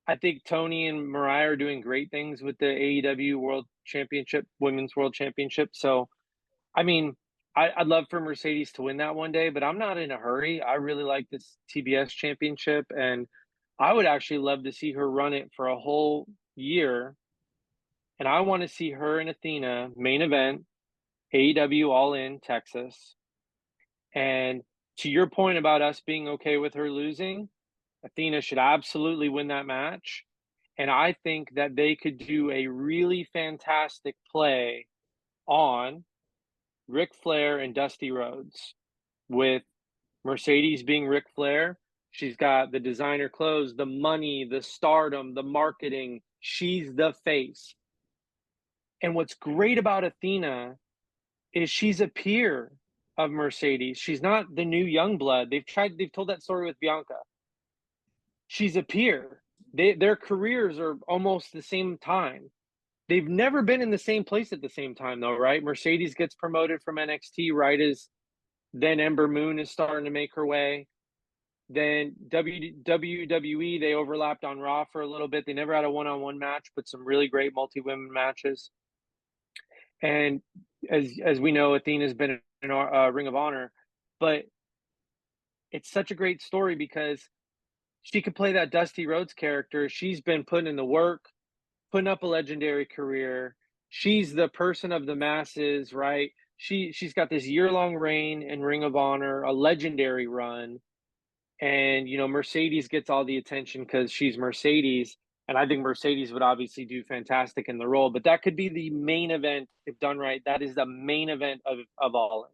I think Tony and Mariah are doing great things with the AEW World Championship, Women's World Championship. So, I mean, I'd love for Mercedes to win that one day, but I'm not in a hurry. I really like this TBS championship, and I would actually love to see her run it for a whole year. And I want to see her and Athena main event, AEW All In Texas. And to your point about us being okay with her losing, Athena should absolutely win that match. And I think that they could do a really fantastic play on Ric Flair and Dusty Rhodes, with Mercedes being Ric Flair. She's got the designer clothes, the money, the stardom, the marketing. She's the face. And what's great about Athena is she's a peer of Mercedes. She's not the new young blood. They've told that story with Bianca. She's a peer. Their careers are almost the same time. They've never been in the same place at the same time, though, right? Mercedes gets promoted from NXT right as then Ember Moon is starting to make her way. Then WWE, they overlapped on Raw for a little bit. They never had a one-on-one match, but some really great multi-women matches. And as we know, Athena's been in Ring of Honor. But it's such a great story because she could play that Dusty Rhodes character. She's been putting in the work, putting up a legendary career. She's the person of the masses, right? She's got this year-long reign in Ring of Honor, a legendary run. And, Mercedes gets all the attention because she's Mercedes. And I think Mercedes would obviously do fantastic in the role. But that could be the main event, if done right. That is the main event of All In.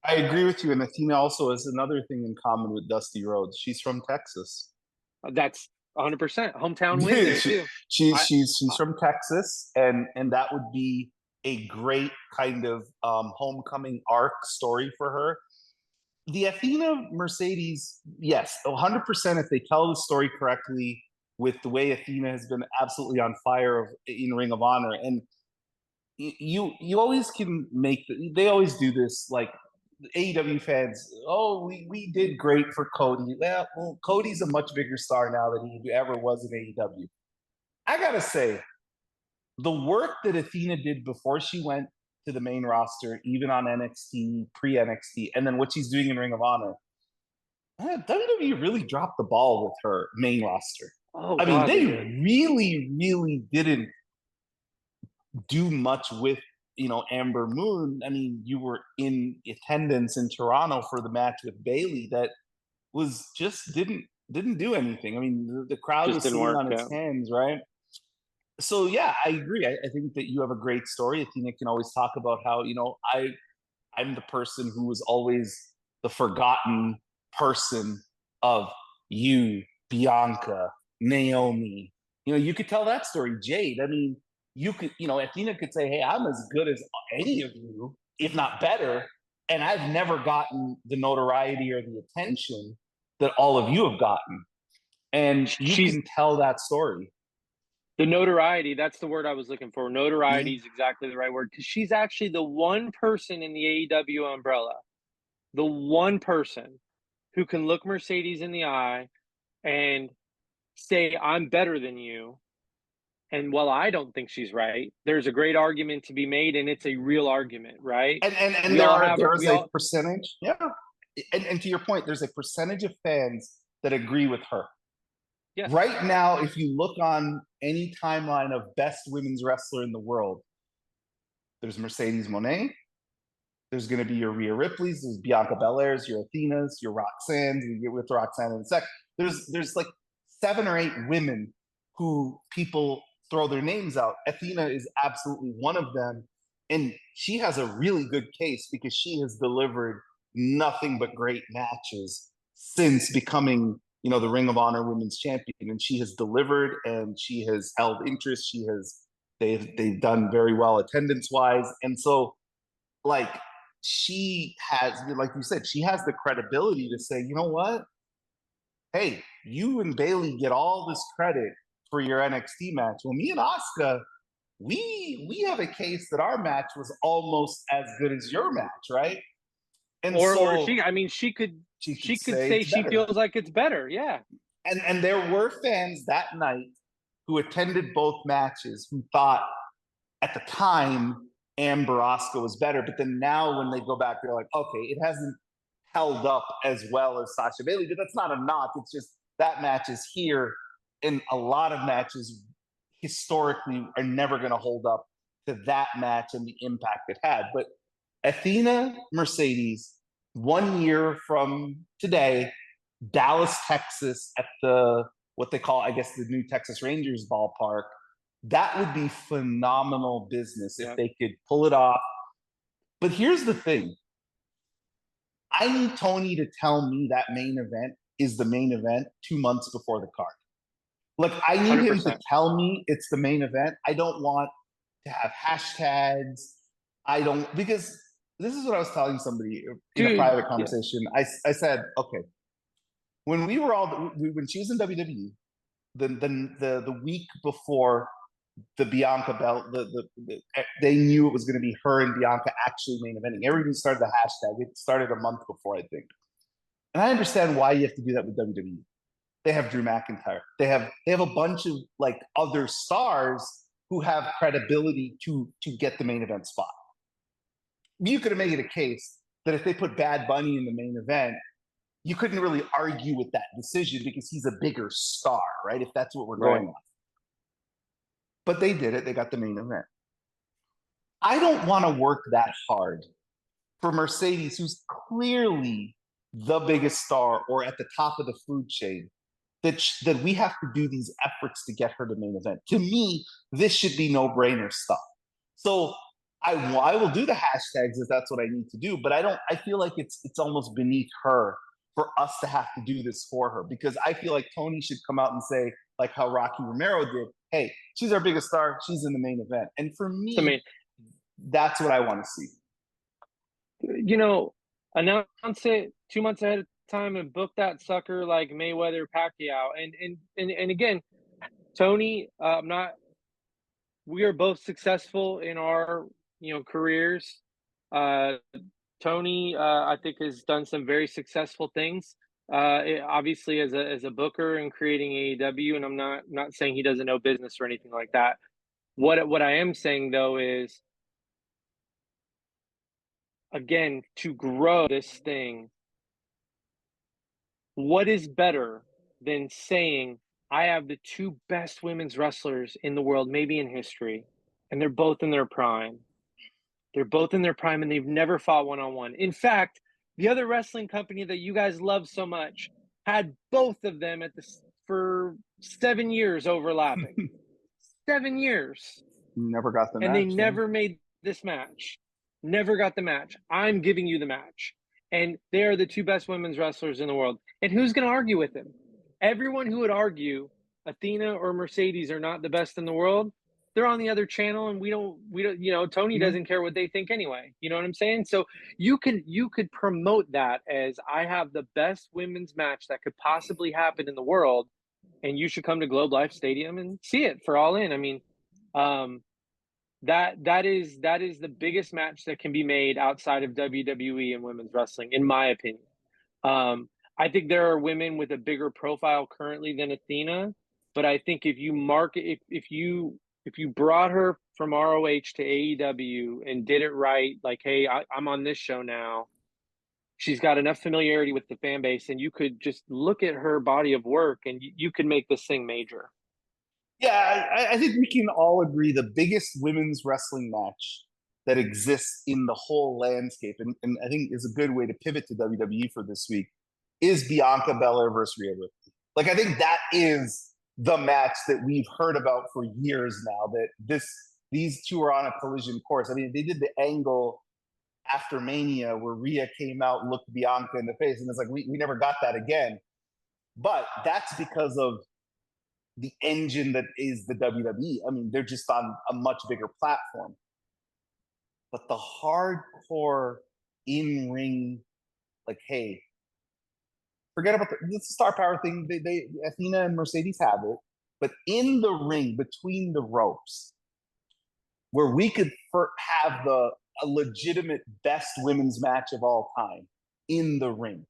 I agree with you. And Athena also has another thing in common with Dusty Rhodes. She's from Texas. That's 100% hometown win there too. She's from Texas, and that would be a great kind of homecoming arc story for her. The Athena Mercedes, yes, 100%. If they tell the story correctly, with the way Athena has been absolutely on fire in Ring of Honor, and you always can make. They always do this, like AEW fans, we did great for Cody. Well, Cody's a much bigger star now than he ever was in AEW. I gotta say, the work that Athena did before she went to the main roster, even on NXT, pre-NXT, and then what she's doing in Ring of Honor, WWE really dropped the ball with her main roster. Oh I mean, God, they they did. really, really didn't do much with Amber Moon. I mean, you were in attendance in Toronto for the match with Bailey that was just didn't do anything. I mean, the crowd Just was didn't sitting work. on its Yeah. hands, right? So yeah, I agree. I think that you have a great story. Athena can always talk about how I'm the person who was always the forgotten person of you, Bianca, Naomi. You could tell that story, Jade. I mean, Athena could say, "Hey, I'm as good as any of you, if not better," and I've never gotten the notoriety or the attention that all of you have gotten. And you She's can tell that story. the notoriety. That's the word I was looking for. Yeah. Notoriety is exactly the right word because she's actually the one person in the AEW umbrella, the one person who can look Mercedes in the eye and say, "I'm better than you." And while I don't think she's right, there's a great argument to be made, and it's a real argument, right? And We there all are have there is we a all percentage, yeah. And to your point, there's a percentage of fans that agree with her. yes. Right now, if you look on any timeline of best women's wrestler in the world, there's Mercedes Moné, there's going to be your Rhea Ripley's, there's Bianca Belairs, your Athenas, your Roxanne's. You get with Roxanne in a sec. There's like 7 or 8 women who people throw their names out. Athena is absolutely one of them, and she has a really good case because she has delivered nothing but great matches since becoming the Ring of Honor Women's Champion, and she has delivered and she has held interest. They've done very well attendance wise, and so like she has, like you said, she has the credibility to say, you know what? Hey, you and Bailey get all this credit for your NXT match. Well, me and Asuka, we have a case that our match was almost as good as your match, right? And Or so she, I mean, she could she could she could say say it's she better. feels like it's better. Yeah. And there were fans that night who attended both matches who thought at the time Amber Asuka was better, but then now when they go back, they're like, okay, it hasn't held up as well as Sasha Bailey, but that's not a knock. It's just that match is here, and a lot of matches historically are never going to hold up to that match and the impact it had. But Athena Mercedes, 1 year from today, Dallas, Texas, at the what they call, I guess, the new Texas Rangers ballpark. That would be phenomenal business if Yeah. they could pull it off. But here's the thing. I need Tony to tell me that main event is the main event 2 months before the card. Like, I need him to 100%. tell me it's the main event. I don't want to have hashtags. I don't, because this is what I was telling somebody in a Dude, private yeah. conversation. I said, okay, when we were all, when she was in WWE, the week before the Bianca belt, they knew it was going to be her and Bianca actually main eventing. Everybody started the hashtag. It started a month before, I think. And I understand why you have to do that with WWE. They have Drew McIntyre. They have a bunch of like other stars who have credibility to get the main event spot. You could have made a case that if they put Bad Bunny in the main event, you couldn't really argue with that decision because he's a bigger star, right? If that's what we're Right. going on. But they did it. They got the main event. I don't want to work that hard for Mercedes, who's clearly the biggest star or at the top of the food chain, that we have to do these efforts to get her to main event. To me, this should be no-brainer stuff. So I will do the hashtags if that's what I need to do, but I feel like it's almost beneath her for us to have to do this for her, because I feel like Tony should come out and say, like how Rocky Romero did, hey, she's our biggest star, she's in the main event. And for I me, mean, that's what I want to see. announce it 2 months ahead of time and book that sucker like Mayweather Pacquiao. And again, Tony, I'm not. We are both successful in our careers. Uh, Tony, I think, has done some very successful things. Obviously, as a booker and creating AEW, and I'm not saying he doesn't know business or anything like that. What I am saying though is, again, to grow this thing, what is better than saying, I have the two best women's wrestlers in the world, maybe in history, and they're both in their prime. They're both in their prime and they've never fought one-on-one. In fact, the other wrestling company that you guys love so much had both of them for 7 years overlapping. 7 years. Never got the And match. they never made this match. Never got the match. I'm giving you the match. And they are the two best women's wrestlers in the world. And who's going to argue with them? Everyone who would argue Athena or Mercedes are not the best in the world, they're on the other channel, and we don't, Tony doesn't care what they think anyway. You know what I'm saying? So you could promote that as, I have the best women's match that could possibly happen in the world, and you should come to Globe Life Stadium and see it for All In. I mean, that is the biggest match that can be made outside of WWE and women's wrestling, in my opinion. I think there are women with a bigger profile currently than Athena, but I think if you brought her from ROH to AEW and did it right, like, hey, I'm on this show now, she's got enough familiarity with the fan base, and you could just look at her body of work and you could make this thing major. Yeah, I think we can all agree the biggest women's wrestling match that exists in the whole landscape, and I think is a good way to pivot to WWE for this week, is Bianca Belair versus Rhea Ripley. Like, I think that is the match that we've heard about for years now, that these two are on a collision course. I mean, they did the angle after Mania where Rhea came out, looked Bianca in the face, and it's like, we never got that again. But that's because of the engine that is the WWE. I mean, they're just on a much bigger platform. But the hardcore in-ring, like, hey, forget about the star power thing. They Athena and Mercedes have it, but in the ring, between the ropes, where we could have a legitimate best women's match of all time in the ring,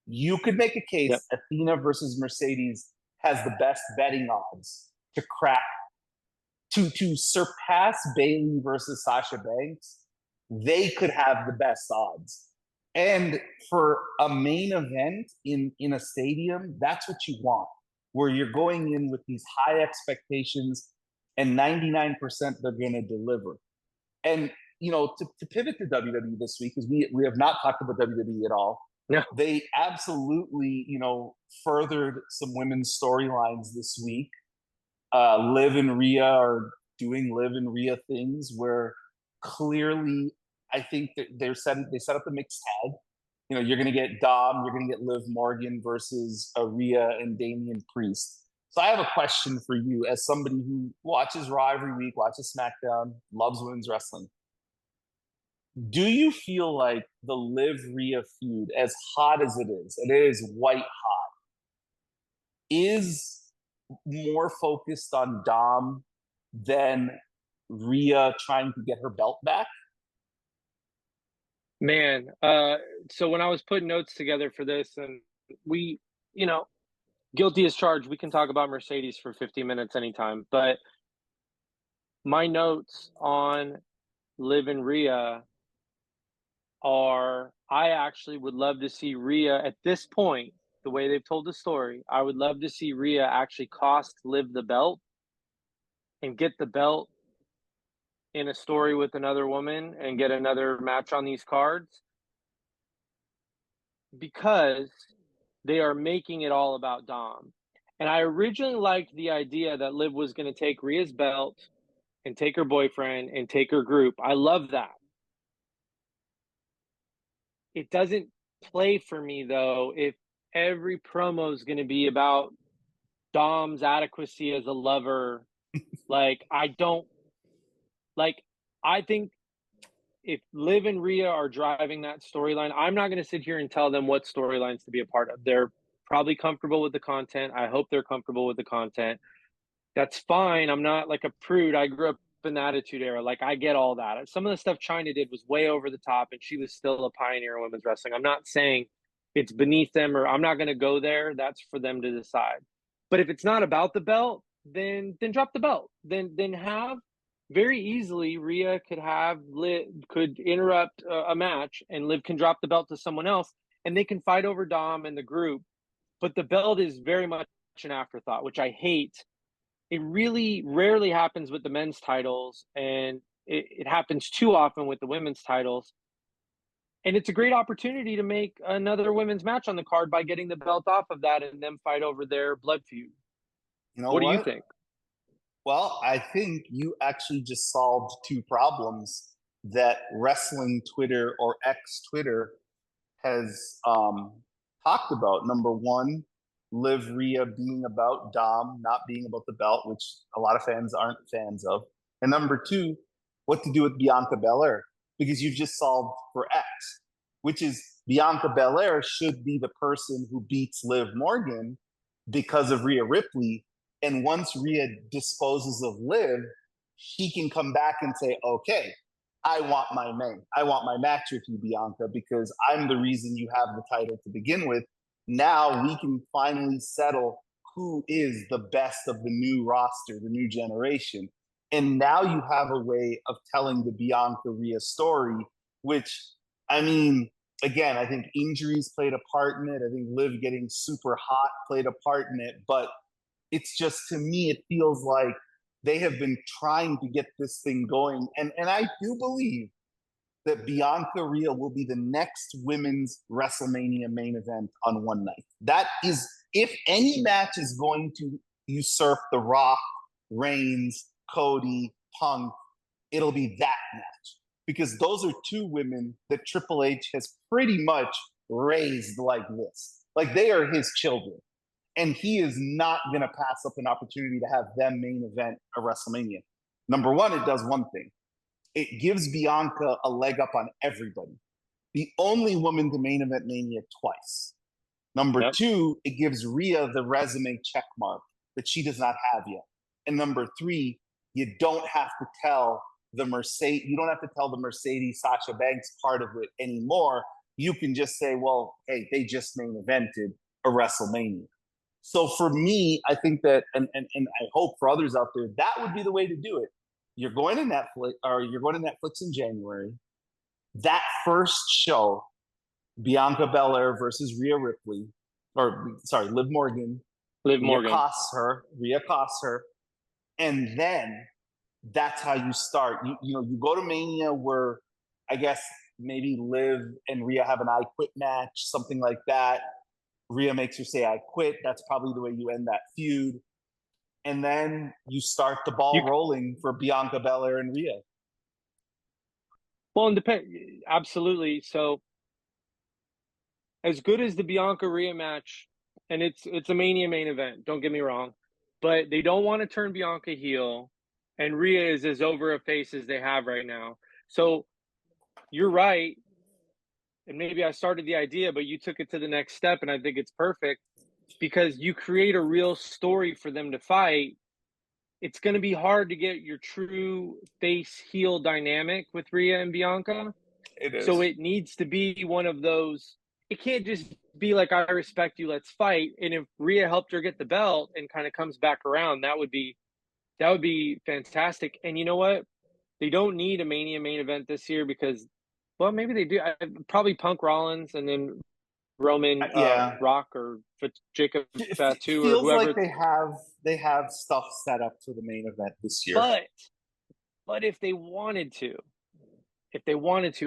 you could make a case. Yep. Athena versus Mercedes has the best betting odds to crack, to surpass Bayley versus Sasha Banks. They could have the best odds. And for a main event in a stadium, that's what you want, where you're going in with these high expectations and 99% they're going to deliver. And, to pivot to WWE this week, because we have not talked about WWE at all. No. They absolutely, furthered some women's storylines this week. Liv and Rhea are doing Liv and Rhea things where clearly I think that they set up the mixed tag. You're going to get Dom, you're going to get Liv Morgan versus Rhea and Damian Priest. So I have a question for you as somebody who watches Raw every week, watches SmackDown, loves women's wrestling. Do you feel like the Liv Rhea feud, as hot as it is white hot, is more focused on Dom than Rhea trying to get her belt back? Man, so when I was putting notes together for this, and we, guilty as charged, we can talk about Mercedes for 50 minutes anytime, but my notes on Liv and Rhea are, I actually would love to see Rhea at this point, the way they've told the story, I would love to see Rhea actually cost Liv the belt and get the belt in a story with another woman and get another match on these cards, because they are making it all about Dom. And I originally liked the idea that Liv was going to take Rhea's belt and take her boyfriend and take her group. I love that. It doesn't play for me, though, if every promo is going to be about Dom's adequacy as a lover. I think if Liv and Rhea are driving that storyline, I'm not going to sit here and tell them what storylines to be a part of. They're probably comfortable with the content. I hope they're comfortable with the content. That's fine. I'm not like a prude. I grew up in the Attitude Era. Like, I get all that. Some of the stuff China did was way over the top, and she was still a pioneer in women's wrestling. I'm not saying it's beneath them, or I'm not going to go there. That's for them to decide. But if it's not about the belt, then drop the belt. Then have, very easily, Rhea could interrupt a match, and Liv can drop the belt to someone else, and they can fight over Dom and the group. but the belt is very much an afterthought, which I hate. It really rarely happens with the men's titles, and it happens too often with the women's titles. And it's a great opportunity to make another women's match on the card by getting the belt off of that and then fight over their blood feud. You know What do you what? think? Well, I think you actually just solved two problems that wrestling Twitter or X Twitter has talked about. Number one, Liv Rhea being about Dom, not being about the belt, which a lot of fans aren't fans of. And number two, what to do with Bianca Belair, because you've just solved for X, which is Bianca Belair should be the person who beats Liv Morgan because of Rhea Ripley. And once Rhea disposes of Liv, she can come back and say, okay, I want my match with you, Bianca, because I'm the reason you have the title to begin with. Now we can finally settle who is the best of the new roster, the new generation. And now you have a way of telling the Bianca Rhea story, which, I mean, again, I think injuries played a part in it. I think Liv getting super hot played a part in it. But it's just, to me, it feels like they have been trying to get this thing going. And I do believe that Bianca Rhea will be the next women's WrestleMania main event on one night. That is, if any match is going to usurp The Rock, Reigns, Cody, Punk, it'll be that match. Because those are two women that Triple H has pretty much raised like this. Like they are his children. And he is not going to pass up an opportunity to have them main event a WrestleMania. Number one, it does one thing. It gives Bianca a leg up on everybody. The only woman to main event Mania twice. Number two, it gives Rhea the resume check mark that she does not have yet. And number three, you don't have to tell the Mercedes Sasha Banks part of it anymore. You can just say, well, hey, they just main evented a WrestleMania. So for me, I think that, and I hope for others out there, that would be the way to do it. You're going to Netflix in January. That first show, Bianca Belair versus Rhea Ripley, Liv Morgan. Rhea costs her, and then that's how you start. You go to Mania where I guess maybe Liv and Rhea have an I Quit match, something like that. Rhea makes her say, I quit. That's probably the way you end that feud. And then you start the ball rolling for Bianca Belair and Rhea. Well, absolutely. So as good as the Bianca Rhea match, and it's a Mania main event, don't get me wrong, but they don't want to turn Bianca heel, and Rhea is as over a face as they have right now. So you're right. And maybe I started the idea, but you took it to the next step, and I think it's perfect because you create a real story for them to fight. It's going to be hard to get your true face-heel dynamic with Rhea and Bianca. It is. So it needs to be one of those. It can't just be like, I respect you, let's fight. And if Rhea helped her get the belt and kind of comes back around, that would be fantastic. And you know what? They don't need a Mania main event this year because, well, maybe they do. Probably Punk Rollins and then Roman Rock or Jacob Fatu or whoever. Feels like they have stuff set up for the main event this year. But if they wanted to,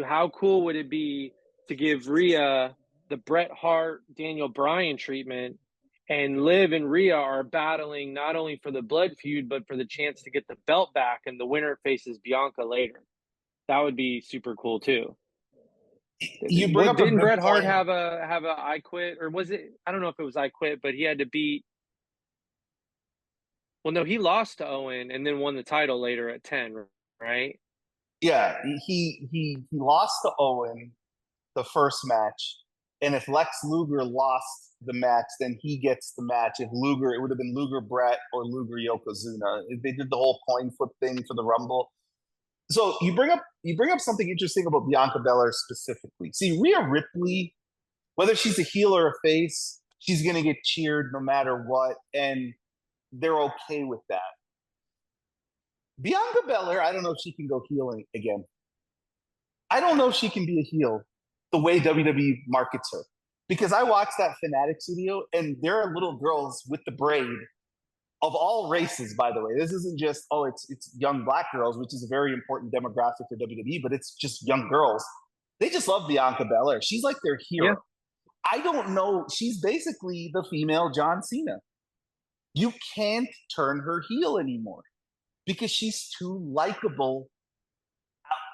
how cool would it be to give Rhea the Bret Hart, Daniel Bryan treatment, and Liv and Rhea are battling not only for the blood feud, but for the chance to get the belt back, and the winner faces Bianca later. That would be super cool too. You bring up didn't Bret Hart have a I Quit, or was it? I don't know if it was I Quit, but he had to beat. Well, no, he lost to Owen and then won the title later at 10, right? Yeah, he lost to Owen the first match, and if Lex Luger lost the match, then he gets the match. If Luger, it would have been Luger Brett or Luger Yokozuna. They did the whole coin flip thing for the Rumble. So you bring up something interesting about Bianca Belair specifically. See, Rhea Ripley, whether she's a heel or a face, she's gonna get cheered no matter what, and they're okay with that. Bianca Belair, I don't know if she can go healing again. I don't know if she can be a heel the way WWE markets her. because I watched that Fanatics video, and there are little girls with the braid of all races. By the way, this isn't just it's young black girls, which is a very important demographic for WWE, but it's just young girls. They just love Bianca Belair. She's like their hero. Yeah. I don't know. She's basically the female John Cena. You can't turn her heel anymore because she's too likable,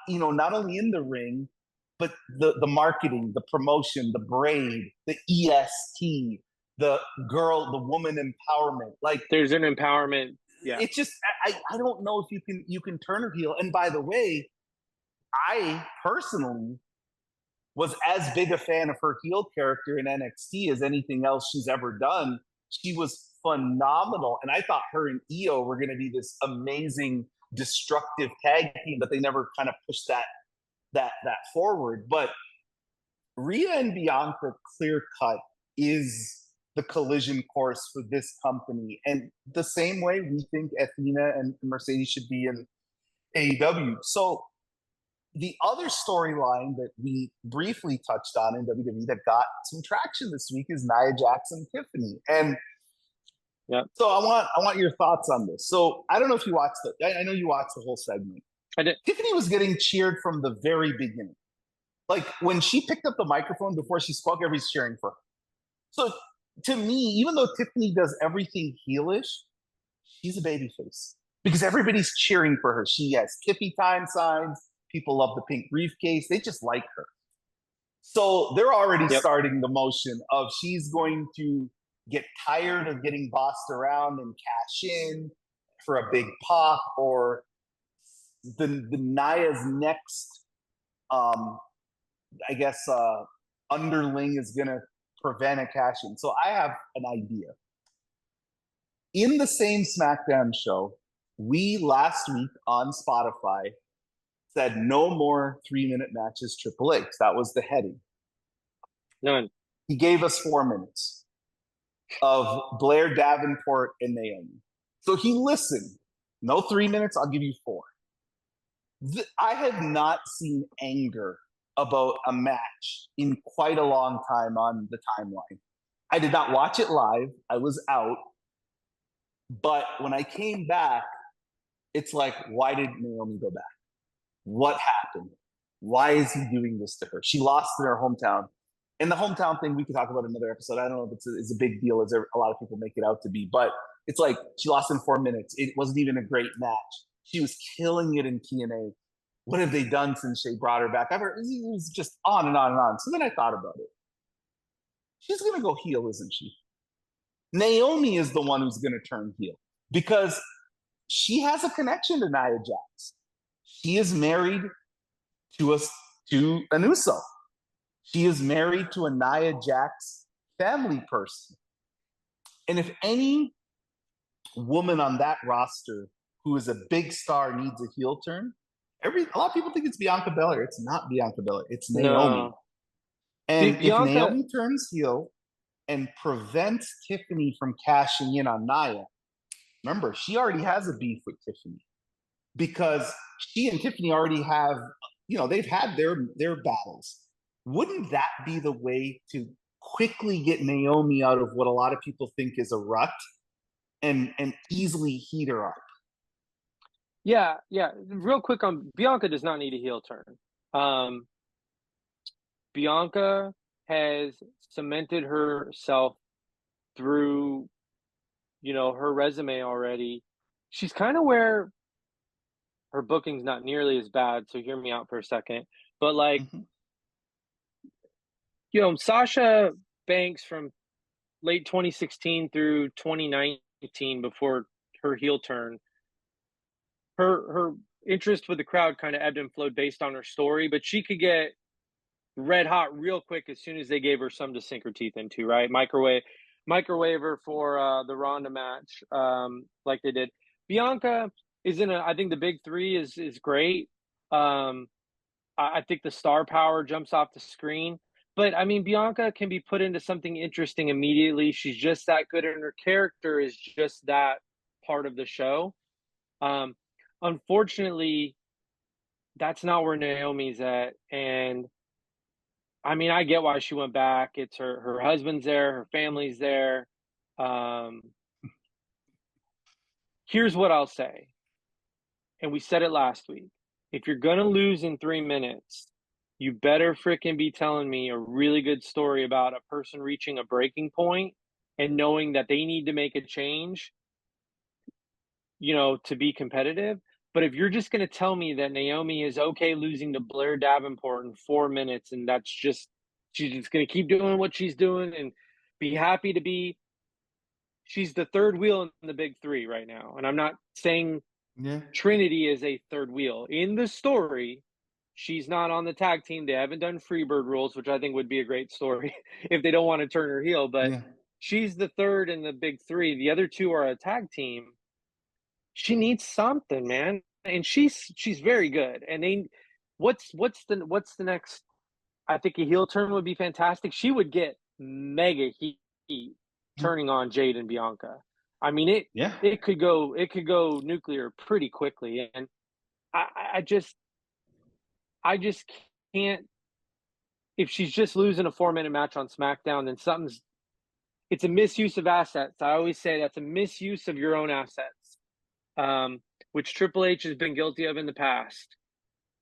not only in the ring, but the marketing, the promotion, the braid, the EST, the girl, the woman empowerment. Like, there's an empowerment. Yeah. it's just I don't know if you can turn her heel. And by the way, I personally was as big a fan of her heel character in NXT as anything else she's ever done. She was phenomenal, and I thought her and Io were going to be this amazing destructive tag team, but they never kind of pushed that forward. But Rhea and Bianca, clear cut, is the collision course for this company, and the same way we think Athena and Mercedes should be in AEW. So the other storyline that we briefly touched on in WWE that got some traction this week is Nia Jax and Tiffany. And so I want your thoughts on this. So I don't know if you watched I know you watched the whole segment. I did. Tiffany was getting cheered from the very beginning. Like when she picked up the microphone before she spoke, everybody's cheering for her. So to me, even though Tiffany does everything heelish, she's a babyface because everybody's cheering for her. She has Tiffy time signs. People love the pink briefcase. They just like her. So they're already starting the motion of she's going to get tired of getting bossed around and cash in for a big pop, or the Nia's next, I guess, underling is going to prevent a cash in. So I have an idea. In the same SmackDown show, we last week on Spotify said no more 3-minute matches, Triple H. That was the heading. None. He gave us 4 minutes of Blair Davenport and Naomi. So he listened. No 3 minutes, I'll give you 4. I have not seen anger about a match in quite a long time on the timeline. I did not watch it live. I was out. But when I came back, it's like, why did Naomi go back? What happened? Why is he doing this to her? She lost in her hometown. And the hometown thing, we could talk about another episode. I don't know if it's a big deal as a lot of people make it out to be, but it's like she lost in 4 minutes. It wasn't even a great match. She was killing it in TNA. What have they done since they brought her back? It was just on and on and on. So then I thought about it. She's going to go heel, isn't she? Naomi is the one who's going to turn heel because she has a connection to Nia Jax. She is married to an Uso. She is married to a Nia Jax family person. And if any woman on that roster who is a big star needs a heel turn, a lot of people think it's Bianca Belair. It's not Bianca Belair. It's Naomi. No. And Bianca, if Naomi turns heel and prevents Tiffany from cashing in on Nia, remember, she already has a beef with Tiffany because she and Tiffany already have, they've had their battles. Wouldn't that be the way to quickly get Naomi out of what a lot of people think is a rut and easily heat her up? Yeah. Real quick on Bianca does not need a heel turn. Bianca has cemented herself through, her resume already. She's kind of where her booking's not nearly as bad, so hear me out for a second. But Sasha Banks from late 2016 through 2019 before her heel turn, her interest with the crowd kind of ebbed and flowed based on her story, but she could get red hot real quick as soon as they gave her some to sink her teeth into, right? Microwave her for the Ronda match, like they did. Bianca is I think the big three is great. I think the star power jumps off the screen. But, I mean, Bianca can be put into something interesting immediately. She's just that good, and her character is just that part of the show. Unfortunately, that's not where Naomi's at. And I mean, I get why she went back. It's her husband's there, her family's there. Um, Here's what I'll say, and we said it last week. If you're gonna lose in 3 minutes, you better freaking be telling me a really good story about a person reaching a breaking point and knowing that they need to make a change, to be competitive. But if you're just going to tell me that Naomi is okay losing to Blair Davenport in 4 minutes and she's just going to keep doing what she's doing and be happy to be, she's the third wheel in the big three right now. And I'm not saying Yeah. Trinity is a third wheel. In the story, she's not on the tag team. They haven't done Freebird rules, which I think would be a great story if they don't want to turn her heel. But Yeah. she's the third in the big three. The other two are a tag team. She needs something, man. And she's very good. And what's the next? I think a heel turn would be fantastic. She would get mega heat turning on Jade and Bianca. I mean it could go nuclear pretty quickly. And I just can't. If she's just losing a 4-minute match on SmackDown, then it's a misuse of assets. I always say that's a misuse of your own assets. Which Triple H has been guilty of in the past.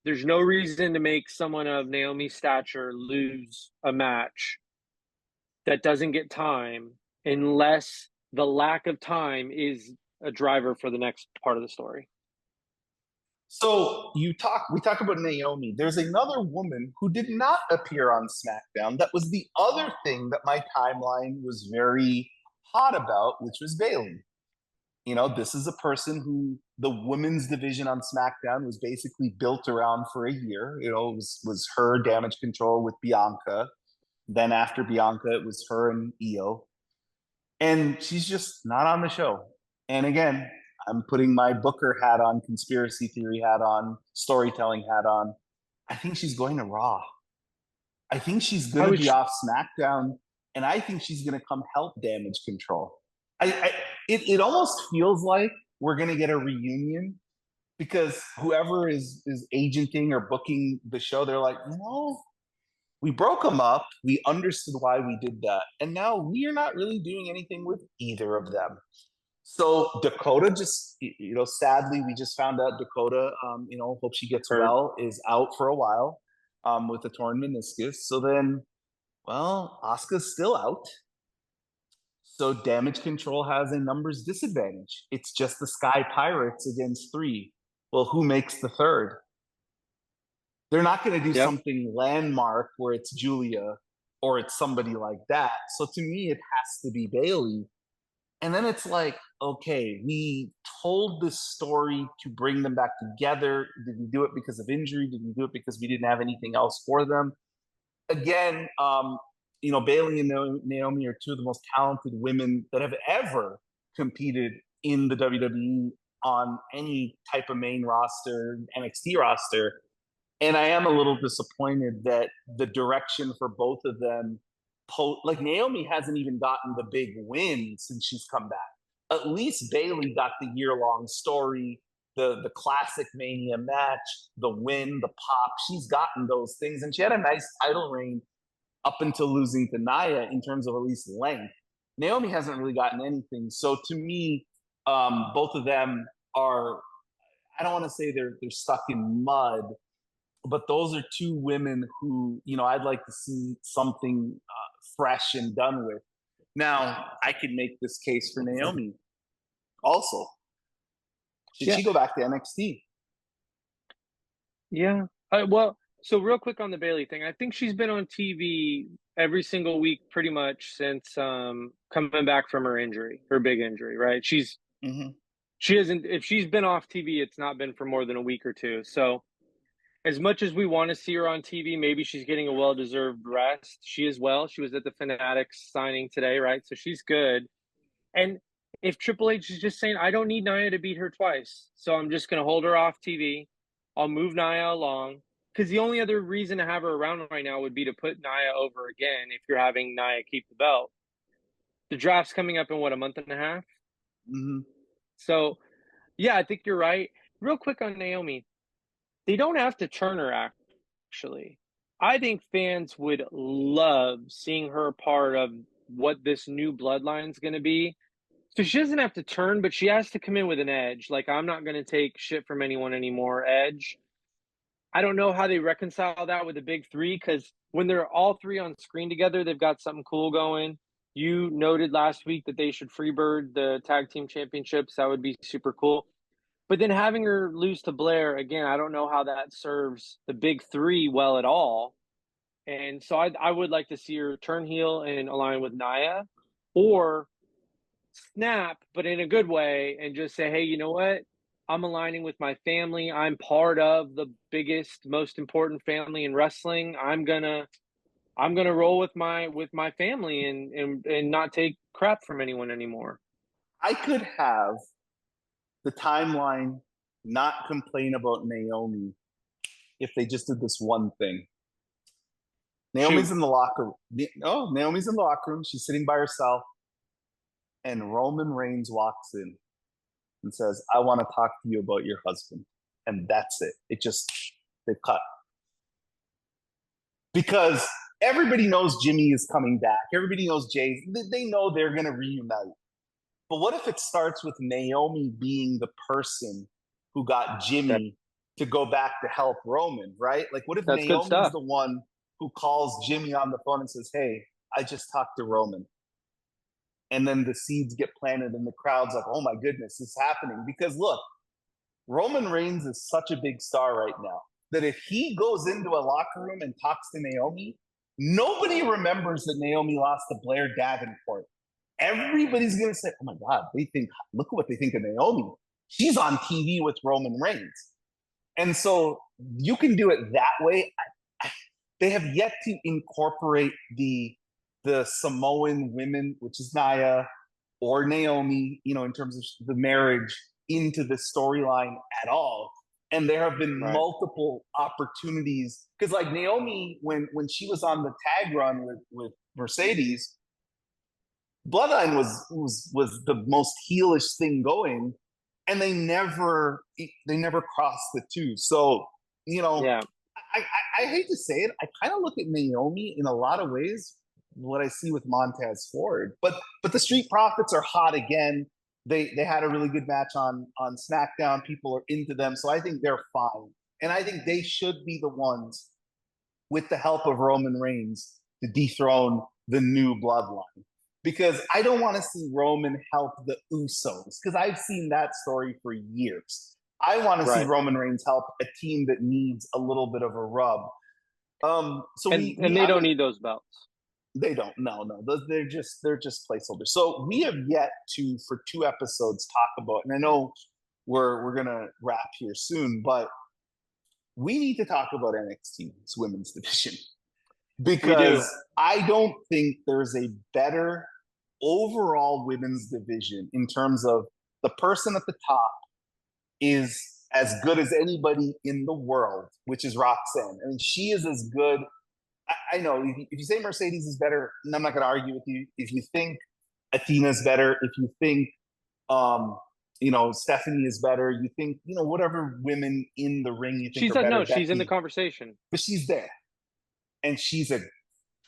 There's no reason to make someone of Naomi's stature lose a match that doesn't get time unless the lack of time is a driver for the next part of the story. So we talk about Naomi. There's another woman who did not appear on SmackDown. That was the other thing that my timeline was very hot about, which was Bayley. This is a person who the women's division on SmackDown was basically built around for a year. It was her Damage Control with Bianca. Then after Bianca, it was her and Io. And she's just not on the show. And again, I'm putting my Booker hat on, conspiracy theory hat on, storytelling hat on. I think she's going to Raw. I think she's going to be off SmackDown, and I think she's going to come help Damage Control. It almost feels like we're going to get a reunion because whoever is agenting or booking the show, they're like, we broke them up. We understood why we did that. And now we are not really doing anything with either of them. So Dakota just, sadly, we just found out Dakota, hope she gets well, is out for a while with a torn meniscus. So then, Asuka's still out. So Damage Control has a numbers disadvantage. It's just the Sky Pirates against 3. Well, who makes the third? They're not going to do something landmark where it's Julia or it's somebody like that. So to me, it has to be Bayley. And then it's like, okay, we told this story to bring them back together. Did we do it because of injury? Did we do it because we didn't have anything else for them? Again, Bayley and Naomi are two of the most talented women that have ever competed in the WWE on any type of main roster, NXT roster. And I am a little disappointed that the direction for both of them, like Naomi hasn't even gotten the big win since she's come back. At least Bayley got the year-long story, the classic Mania match, the win, the pop. She's gotten those things, and she had a nice title reign up until losing to Nia in terms of at least length. Naomi hasn't really gotten anything. So to me, both of them are, I don't want to say they're stuck in mud, but those are two women who, I'd like to see something fresh and done with. Now, I could make this case for Naomi also. Should she go back to NXT? Yeah. So real quick on the Bayley thing, I think she's been on TV every single week pretty much since coming back from her big injury, right? She hasn't, if she's been off TV, it's not been for more than a week or two. So as much as we want to see her on TV, maybe she's getting a well-deserved rest. She is well. She was at the Fanatics signing today, right? So she's good. And if Triple H is just saying, I don't need Nia to beat her twice, so I'm just going to hold her off TV. I'll move Nia along. Because the only other reason to have her around right now would be to put Nia over again if you're having Nia keep the belt. The draft's coming up in, a month and a half? So, yeah, I think you're right. Real quick on Naomi. They don't have to turn her, actually. I think fans would love seeing her part of what this new bloodline's going to be. So she doesn't have to turn, but she has to come in with an edge. Like, I'm not going to take shit from anyone anymore. Edge. I don't know how they reconcile that with the big three, because when they're all three on screen together, they've got something cool going. You noted last week that they should freebird the tag team championships. That would be super cool. But then having her lose to Blair again, I don't know how that serves the big three well at all. And so I would like to see her turn heel and align with Nia, or snap, but in a good way, and just say, hey, you know what? I'm aligning with my family. I'm part of the biggest, most important family in wrestling. I'm gonna roll with my family and not take crap from anyone anymore. I could have the timeline not complain about Naomi if they just did this one thing. Shoot. Naomi's in the locker room. Oh, Naomi's in the locker room. She's sitting by herself, and Roman Reigns walks in and says, "I want to talk to you about your husband." And that's it. It just they cut because everybody knows Jimmy is coming back. Everybody knows Jay. They know they're going to reunite. But what if it starts with Naomi being the person who got That, Jimmy to go back to help Roman, right? Like, what if that's good Naomi's stuff. the one who calls Jimmy on the phone and says, "Hey, I just talked to Roman." And then the seeds get planted and the crowd's like, "Oh my goodness, this is happening." Because look, Roman Reigns is such a big star right now that if he goes into a locker room and talks to Naomi, nobody remembers that Naomi lost to Blair Davenport. Everybody's gonna say, "Oh my God, they think, look at what they think of Naomi. She's on TV with Roman Reigns." And so you can do it that way. They have yet to incorporate the Samoan women, which is Nia or Naomi, in terms of the marriage into the storyline at all. And there have been Right. multiple opportunities because, like Naomi, when she was on the tag run with Mercedes, Bloodline was the most heelish thing going, and they never crossed the two. So you know, Yeah. I hate to say it, I kind of look at Naomi in a lot of ways what I see with Montez Ford, but the Street Profits are hot again. They had a really good match on SmackDown. People are into them, so I think they're fine, and I think they should be the ones with the help of Roman Reigns to dethrone the new bloodline. Because I don't want to see Roman help the Usos, because I've seen that story for years. I want to see Right. Roman Reigns help a team that needs a little bit of a rub. So And they I'm don't gonna need those belts. they don't no they're just placeholders. So we have yet to for 2 episodes talk about, and I know we're gonna wrap here soon, but we need to talk about NXT's women's division We do. because I don't think there's a better overall women's division in terms of the person at the top is as good as anybody in the world, which is Roxanne. I mean, she is as good. I know if you say Mercedes is better, and I'm not going to argue with you. If you think Athena's better, if you think, Stephanie is better, you think, whatever women in the ring you think She's are like, no, better, she's in the Becky, conversation. but she's there. And she's a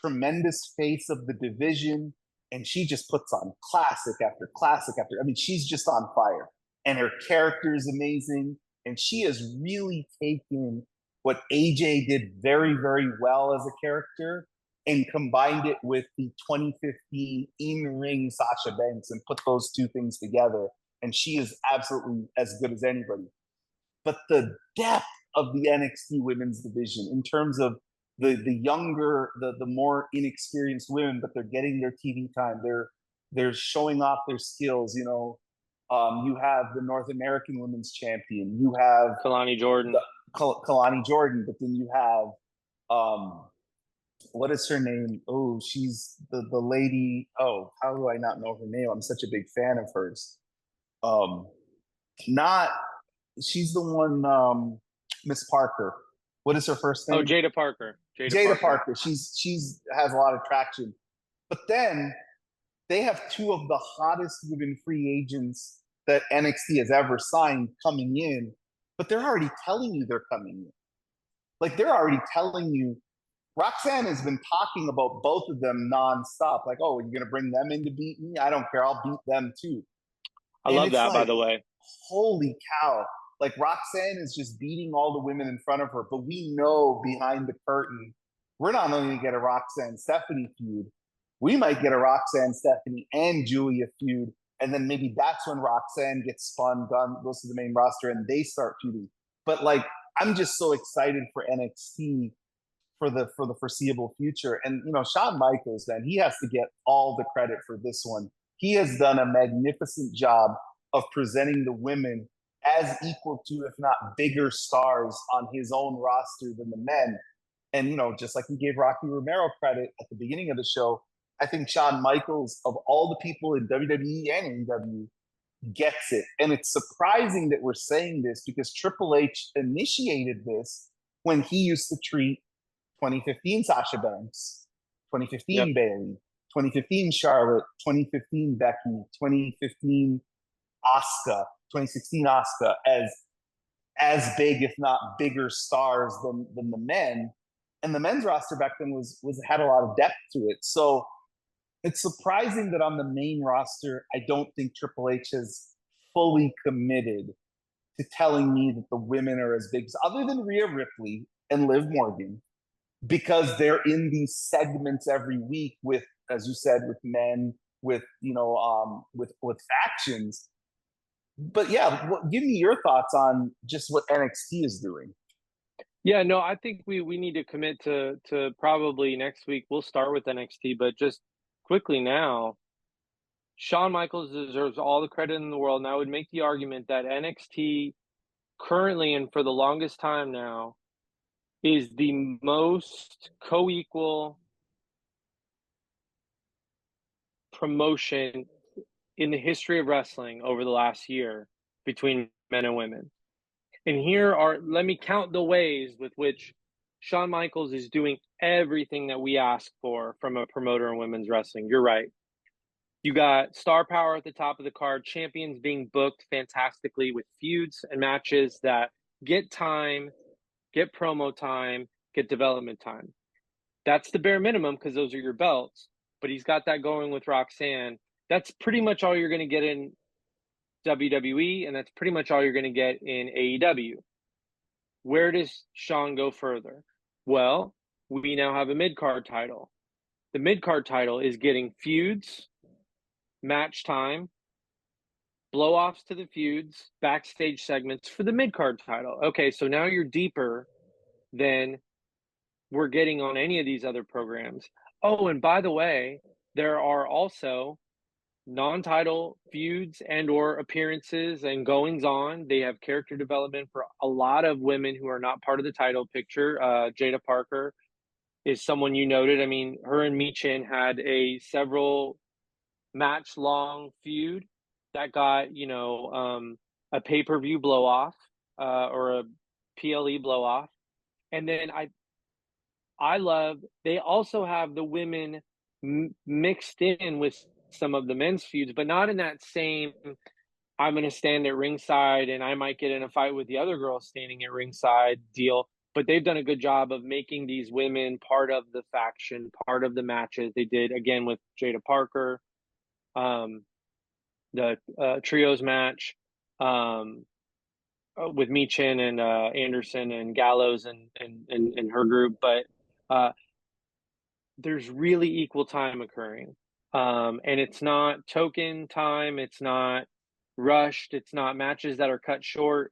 tremendous face of the division. And she just puts on classic after classic after. I mean, she's just on fire. And her character is amazing. And she has really taken what AJ did very, very well as a character and combined it with the 2015 in-ring Sasha Banks and put those two things together. And she is absolutely as good as anybody. But the depth of the NXT women's division in terms of the younger, the more inexperienced women, but they're getting their TV time. They're showing off their skills. You have the North American Women's Champion. You have Kalani Jordan. Kalani Jordan, but then you have what is her name? Oh, she's the lady. Oh, how do I not know her name? I'm such a big fan of hers. Um, not she's the one. Miss Parker. What is her first Oh, name? Jada Parker. Jada Jada Parker. Parker. She's has a lot of traction. But then they have two of the hottest women free agents that NXT has ever signed coming in, but they're already telling you they're coming in. Like they're already telling you Roxanne has been talking about both of them nonstop. Like, oh, you're going to bring them in to beat me? I don't care. I'll beat them too. I And love it's that, by like, the way. holy cow. Like, Roxanne is just beating all the women in front of her. But we know behind the curtain, we're not only going to get a Roxanne Stephanie feud, we might get a Roxanne Stephanie and Julia feud. And then maybe that's when Roxanne gets spun, goes to the main roster, and they start feuding. But like, I'm just so excited for NXT for the foreseeable future. And you know, Shawn Michaels, man, he has to get all the credit for this one. He has done a magnificent job of presenting the women as equal to, if not bigger, stars on his own roster than the men. And you know, just like we gave Rocky Romero credit at the beginning of the show, I think Shawn Michaels, of all the people in WWE and AEW, gets it. And it's surprising that we're saying this because Triple H initiated this when he used to treat 2015 Sasha Banks, Yep. 2015 Bailey, 2015 Charlotte, 2015 Becky, 2015 Asuka, 2016 Asuka as big, if not bigger, stars than the men. And the men's roster back then was had a lot of depth to it. So it's surprising that on the main roster, I don't think Triple H has fully committed to telling me that the women are as big, other than Rhea Ripley and Liv Morgan, because they're in these segments every week with, as you said, with men, with with factions. But yeah, give me your thoughts on just what NXT is doing. Yeah, no, I think we need to commit to probably next week. We'll start with NXT, but just quickly now, Shawn Michaels deserves all the credit in the world, and I would make the argument that NXT currently and for the longest time now is the most co-equal promotion in the history of wrestling over the last year between men and women. And let me count the ways with which Shawn Michaels is doing everything that we ask for from a promoter in women's wrestling. You're right. You got star power at the top of the card, champions being booked fantastically with feuds and matches that get time, get promo time, get development time. That's the bare minimum because those are your belts. But he's got that going with Roxanne. That's pretty much all you're going to get in WWE, and that's pretty much all you're going to get in AEW. Where does Shawn go further? Well, we now have a mid-card title. The mid-card title is getting feuds, match time, blow-offs to the feuds, backstage segments for the mid-card title. Okay, so now you're deeper than we're getting on any of these other programs. Oh, and by the way, there are also non-title feuds and or appearances and goings on. They have character development for a lot of women who are not part of the title picture. Jada Parker is someone you noted. I mean, her and Michin had a several match long feud that got, a pay-per-view blow off, or a PLE blow off. And then I love, they also have the women mixed in with some of the men's feuds, but not in that same, I'm going to stand at ringside and I might get in a fight with the other girl standing at ringside deal. But they've done a good job of making these women part of the faction, part of the matches. They did, again, with Jada Parker, the trios match, with Michin and Anderson and Gallows and her group. But there's really equal time occurring. And it's not token time. It's not rushed. It's not matches that are cut short.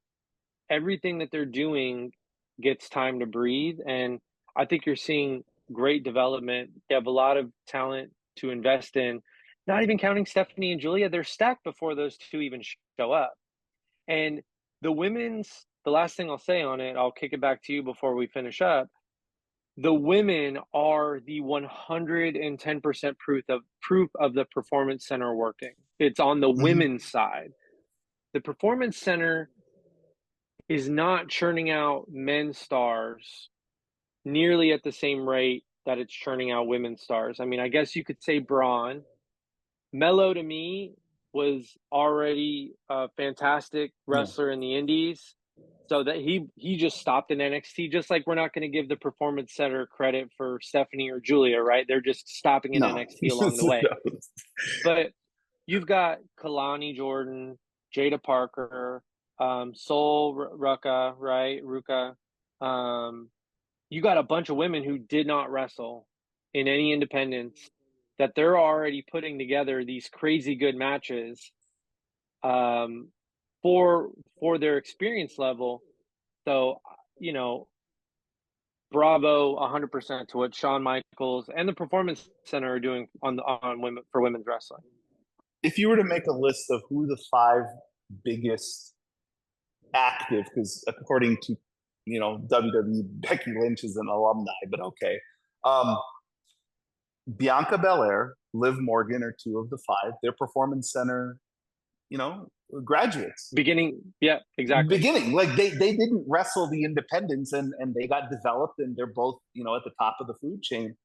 Everything that they're doing gets time to breathe. And I think you're seeing great development. They have a lot of talent to invest in, not even counting Stephanie and Julia. They're stacked before those two even show up. And the last thing I'll say on it, I'll kick it back to you before we finish up. The women are the 110% proof of the Performance Center working. It's on the women's side. The Performance Center is not churning out men's stars nearly at the same rate that it's churning out women's stars. I mean, I guess you could say Braun. Mello, to me, was already a fantastic wrestler in the Indies. So that he just stopped in NXT, just like we're not going to give the Performance Center credit for Stephanie or Julia, right? They're just stopping in No. NXT along the way. But you've got Kalani Jordan, Jada Parker, Sol Ruka, right? Ruka. You got a bunch of women who did not wrestle in any independents that they're already putting together these crazy good matches for their experience level. So, you know, bravo 100% to what Shawn Michaels and the Performance Center are doing on women for women's wrestling. If you were to make a list of who the 5 biggest active, because according to WWE, Becky Lynch is an alumni, but okay. Bianca Belair, Liv Morgan are 2 of the 5. They're Performance Center, graduates. Yeah, exactly. Beginning, like they didn't wrestle the independents, and they got developed, and they're both at the top of the food chain.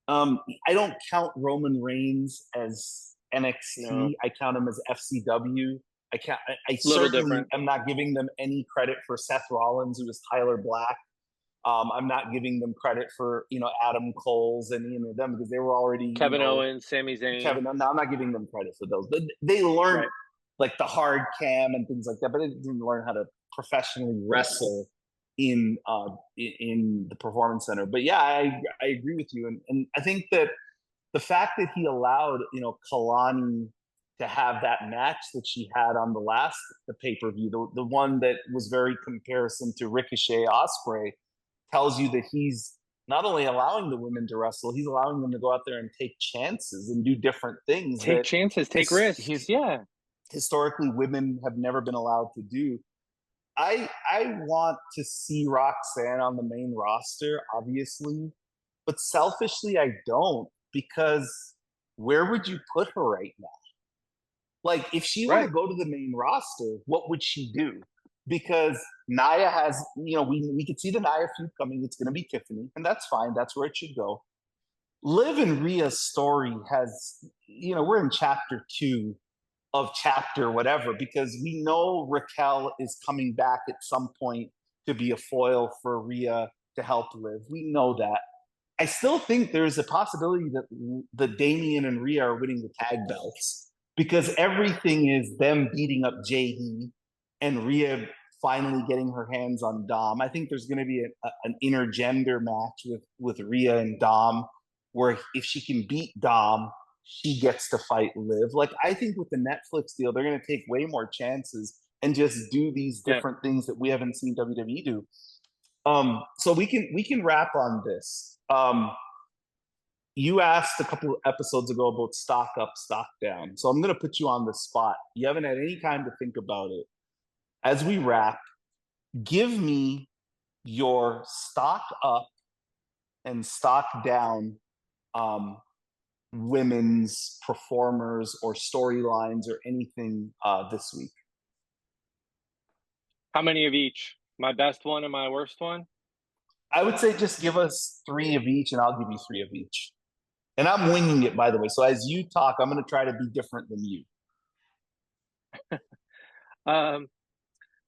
I don't count Roman Reigns as NXT. No. I count him as FCW. I Little certainly different. am not giving them any credit for Seth Rollins, who was Tyler Black. I'm not giving them credit for Adam Cole's and any of them, because they were already Kevin Owens, Sami Zayn. Kevin. No, I'm not giving them credit for those. They learned Right. like the hard cam and things like that, but they didn't learn how to professionally wrestle in the Performance Center. But yeah, I agree with you, and I think that the fact that he allowed Kalani to have that match that she had on the pay-per-view, the one that was very comparison to Ricochet Ospreay, tells you that he's not only allowing the women to wrestle, he's allowing them to go out there and take chances and do different things. Take chances, take risks. Yeah. Historically, women have never been allowed to do. I want to see Roxanne on the main roster, obviously, but selfishly, I don't, because where would you put her right now? Like, if she were to go to the main roster, what would she do? Because Nia has, we could see the Nia feud coming. It's going to be Tiffany, and that's fine. That's where it should go. Liv and Rhea's story has, we're in chapter 2 of chapter whatever, because we know Raquel is coming back at some point to be a foil for Rhea to help Liv. We know that. I still think there's a possibility that the Damian and Rhea are winning the tag belts, because everything is them beating up JD and Rhea finally getting her hands on Dom. I think there's going to be an intergender match with Rhea and Dom, where if she can beat Dom, she gets to fight Liv. Like, I think with the Netflix deal, they're going to take way more chances and just do these different things that we haven't seen WWE do. So we can wrap on this. You asked a couple of episodes ago about stock up, stock down. So I'm going to put you on the spot. You haven't had any time to think about it. As we wrap, give me your stock up and stock down women's performers or storylines or anything this week. How many of each? My best one and my worst one? I would say just give us 3 of each, and I'll give you 3 of each. And I'm winging it, by the way. So as you talk, I'm going to try to be different than you.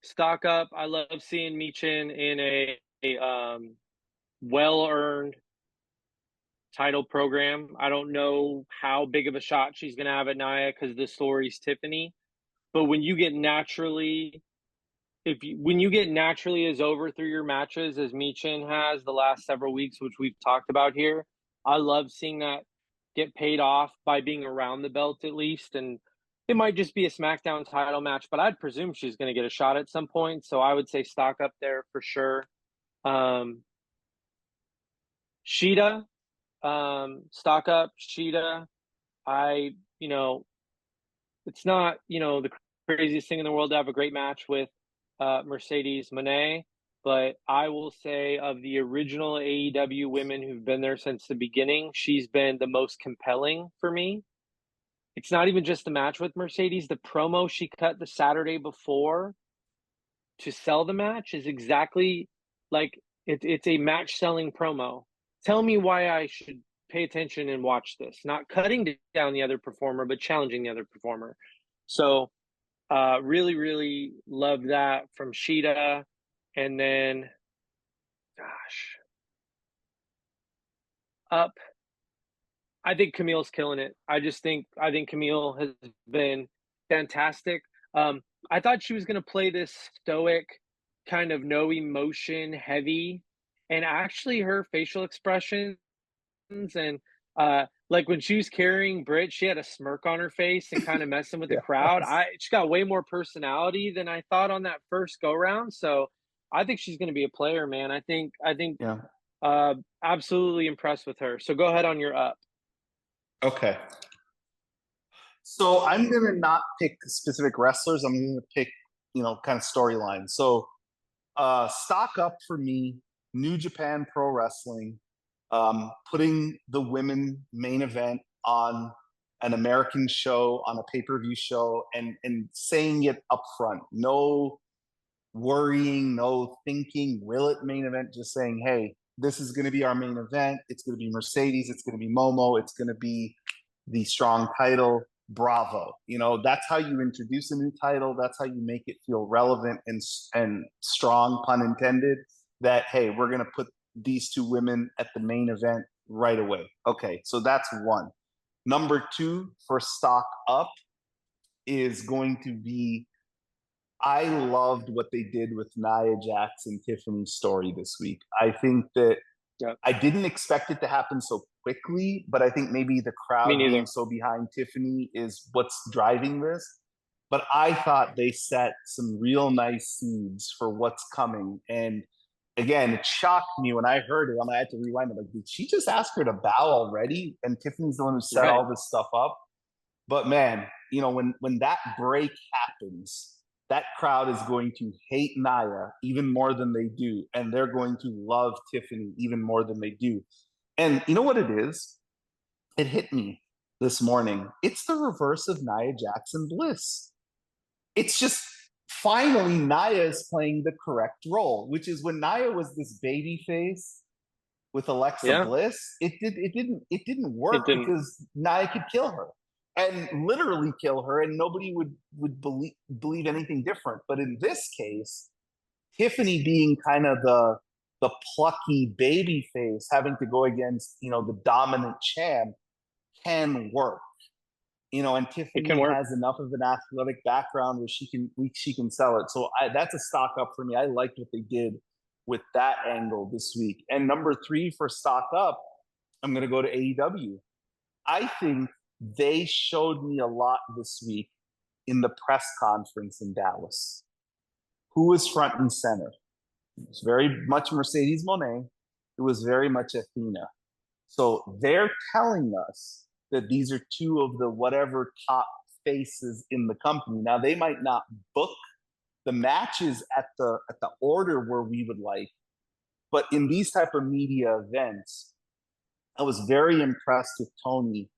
Stock up. I love seeing Michin in a well-earned title program. I don't know how big of a shot she's going to have at Nia because the story's Tiffany. But when you get naturally as over through your matches as Michin has the last several weeks, which we've talked about here, I love seeing that get paid off by being around the belt at least. And it might just be a SmackDown title match, but I'd presume she's going to get a shot at some point. So I would say stock up there for sure. Shida, stock up Shida. It's not, the craziest thing in the world to have a great match with Mercedes Moné, but I will say of the original AEW women who've been there since the beginning, she's been the most compelling for me. It's not even just the match with Mercedes. The promo she cut the Saturday before to sell the match is exactly like it's a match selling promo. Tell me why I should pay attention and watch this. Not cutting down the other performer, but challenging the other performer. So Really, really love that from Sheeta. And then, gosh, up. I think Camille's killing it. I think Camille has been fantastic. Um, I thought she was going to play this stoic, kind of no emotion, heavy, and actually her facial expressions and like when she was carrying Britt, she had a smirk on her face and kind of messing with the Yeah. crowd. She got way more personality than I thought on that first go round. So I think she's going to be a player, man. I think Yeah. absolutely impressed with her. So go ahead on your up. Okay. So I'm gonna not pick specific wrestlers. I'm gonna pick, kind of storyline. So stock up for me, New Japan Pro Wrestling, putting the women main event on an American show, on a pay-per-view show, and saying it up front. No worrying, no thinking, will it main event, just saying, hey, this is gonna be our main event. It's gonna be Mercedes, it's gonna be Momo, it's gonna be the strong title. Bravo. That's how you introduce a new title. That's how you make it feel relevant and strong, pun intended, that, hey, we're going to put these two women at the main event right away. Okay, so that's one. Number two for stock up is going to be, I loved what they did with Nia Jax and Tiffany's story this week. I think that Yeah, I didn't expect it to happen so quickly, but I think maybe the me crowd being neither. so behind Tiffany is what's driving this. But I thought they set some real nice seeds for what's coming. And again, it shocked me when I heard it. I had to rewind it. Like, did she just ask her to bow already? And Tiffany's the one who set Right. all this stuff up. But man, when that break happens, that crowd is going to hate Naya even more than they do, and they're going to love Tiffany even more than they do. And you know what it is? It hit me this morning. It's the reverse of Nia Jackson Bliss. It's just finally Naya is playing the correct role, which is when Naya was this baby face with Alexa Yeah, Bliss, it didn't it work didn't. because Nia could kill her and literally kill her, and nobody would believe anything different. But in this case, Tiffany being kind of the plucky baby face, having to go against the dominant champ, can work. And It can Tiffany work. has enough of an athletic background where she can sell it. So that's a stock up for me. I liked what they did with that angle this week. And number three for stock up, I'm going to go to AEW. I think they showed me a lot this week in the press conference in Dallas. Who was front and center? It was very much Mercedes Moné. It was very much Athena. So they're telling us that these are two of the whatever top faces in the company. Now they might not book the matches at the order where we would like, but in these type of media events, I was very impressed with Tony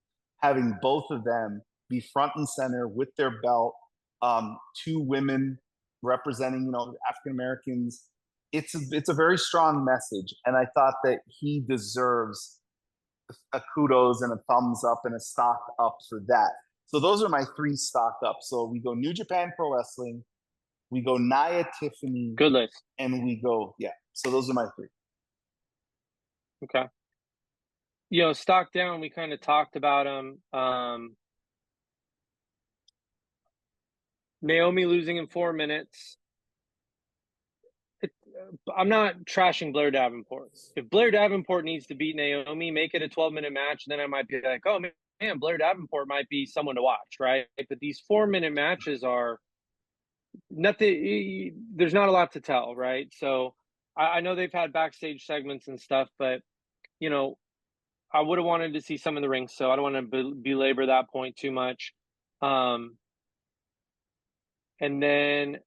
having both of them be front and center with their belt. Two women representing, African Americans. It's a very strong message, and I thought that he deserves a kudos and a thumbs up and a stock up for that. So those are my three stock ups. So we go New Japan Pro Wrestling, we go Nia Tiffany, Good list. and we go, yeah. So those are my three. Okay. Stock down, we kind of talked about them. Naomi losing in 4 minutes. It, I'm not trashing Blair Davenport. If Blair Davenport needs to beat Naomi, make it a 12-minute match, then I might be like, oh man, Blair Davenport might be someone to watch, right? But these 4-minute matches are nothing. There's not a lot to tell, right? So I know they've had backstage segments and stuff, but you know, I would have wanted to see some in the ring, so I don't want to belabor that point too much. Um, and then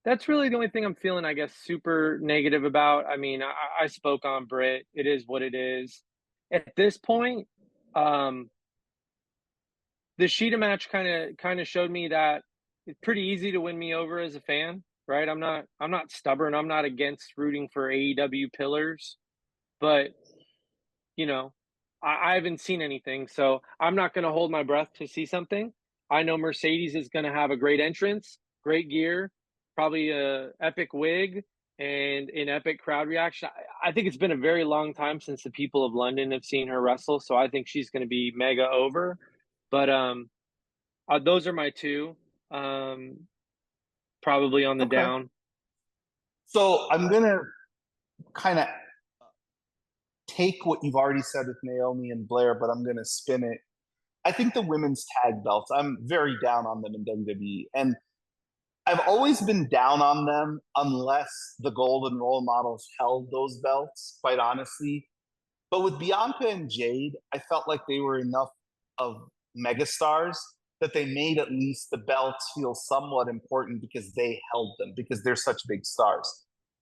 that's really the only thing I'm feeling, I guess, super negative about. I mean, I spoke on Britt. It is what it is. At this point, um, the Sheeta match kind of showed me that it's pretty easy to win me over as a fan, right? I'm not stubborn. I'm not against rooting for AEW pillars, but you know, I haven't seen anything, so I'm not going to hold my breath to see something. I know Mercedes is going to have a great entrance, great gear, probably a epic wig, and an epic crowd reaction. I think it's been a very long time since the people of London have seen her wrestle, so I think she's going to be mega over. But those are my two. Probably on the Okay. down. So I'm gonna kind of take what you've already said with Naomi and Blair, but I'm gonna spin it. I think the women's tag belts, I'm very down on them in WWE. And I've always been down on them unless the Golden Role Models held those belts, quite honestly. But with Bianca and Jade, I felt like they were enough of megastars that they made at least the belts feel somewhat important because they held them, because they're such big stars.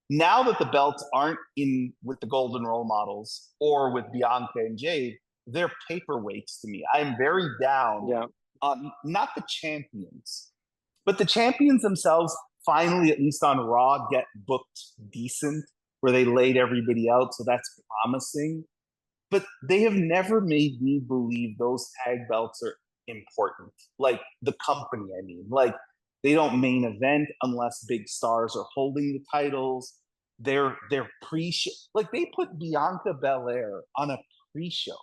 Now that the belts aren't in with the Golden Role Models or with Bianca and Jade, they're paperweights to me. I'm very down Yeah. on not the champions, but the champions themselves finally, at least on Raw, get booked decent where they laid everybody out. So that's promising. But they have never made me believe those tag belts are important. Like the company, I mean. Like they don't main event unless big stars are holding the titles. They're pre-show. Like they put Bianca Belair on a pre-show.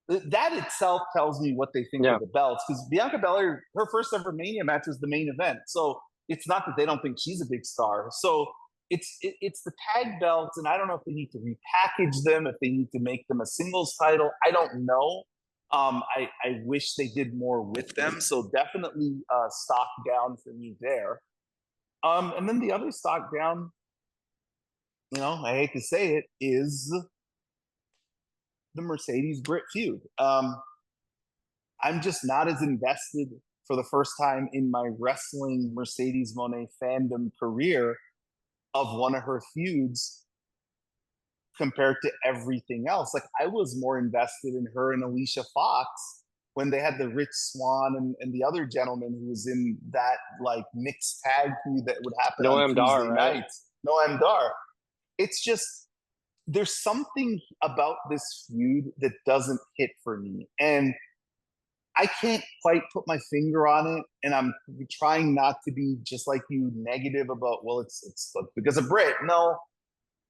That itself tells me what they think Yeah. of the belts. Because Bianca Belair, her first ever Mania match was the main event. So it's not that they don't think she's a big star. So it's the tag belts, and I don't know if they need to repackage them, if they need to make them a singles title. I don't know. I wish they did more with them. So definitely stock down for me there. And then the other stock down, I hate to say it, is the Mercedes Britt feud. I'm just not as invested for the first time in my wrestling Mercedes Moné fandom career of one of her feuds compared to everything else. Like I was more invested in her and Alicia Fox when they had the Rich Swann and the other gentleman who was in that like mixed tag feud that would happen on Noam Dar, Tuesday right? nights. Noam Dar. It's just there's something about this feud that doesn't hit for me. And I can't quite put my finger on it, and I'm trying not to be just like you negative about. Well, it's because of Britt. No,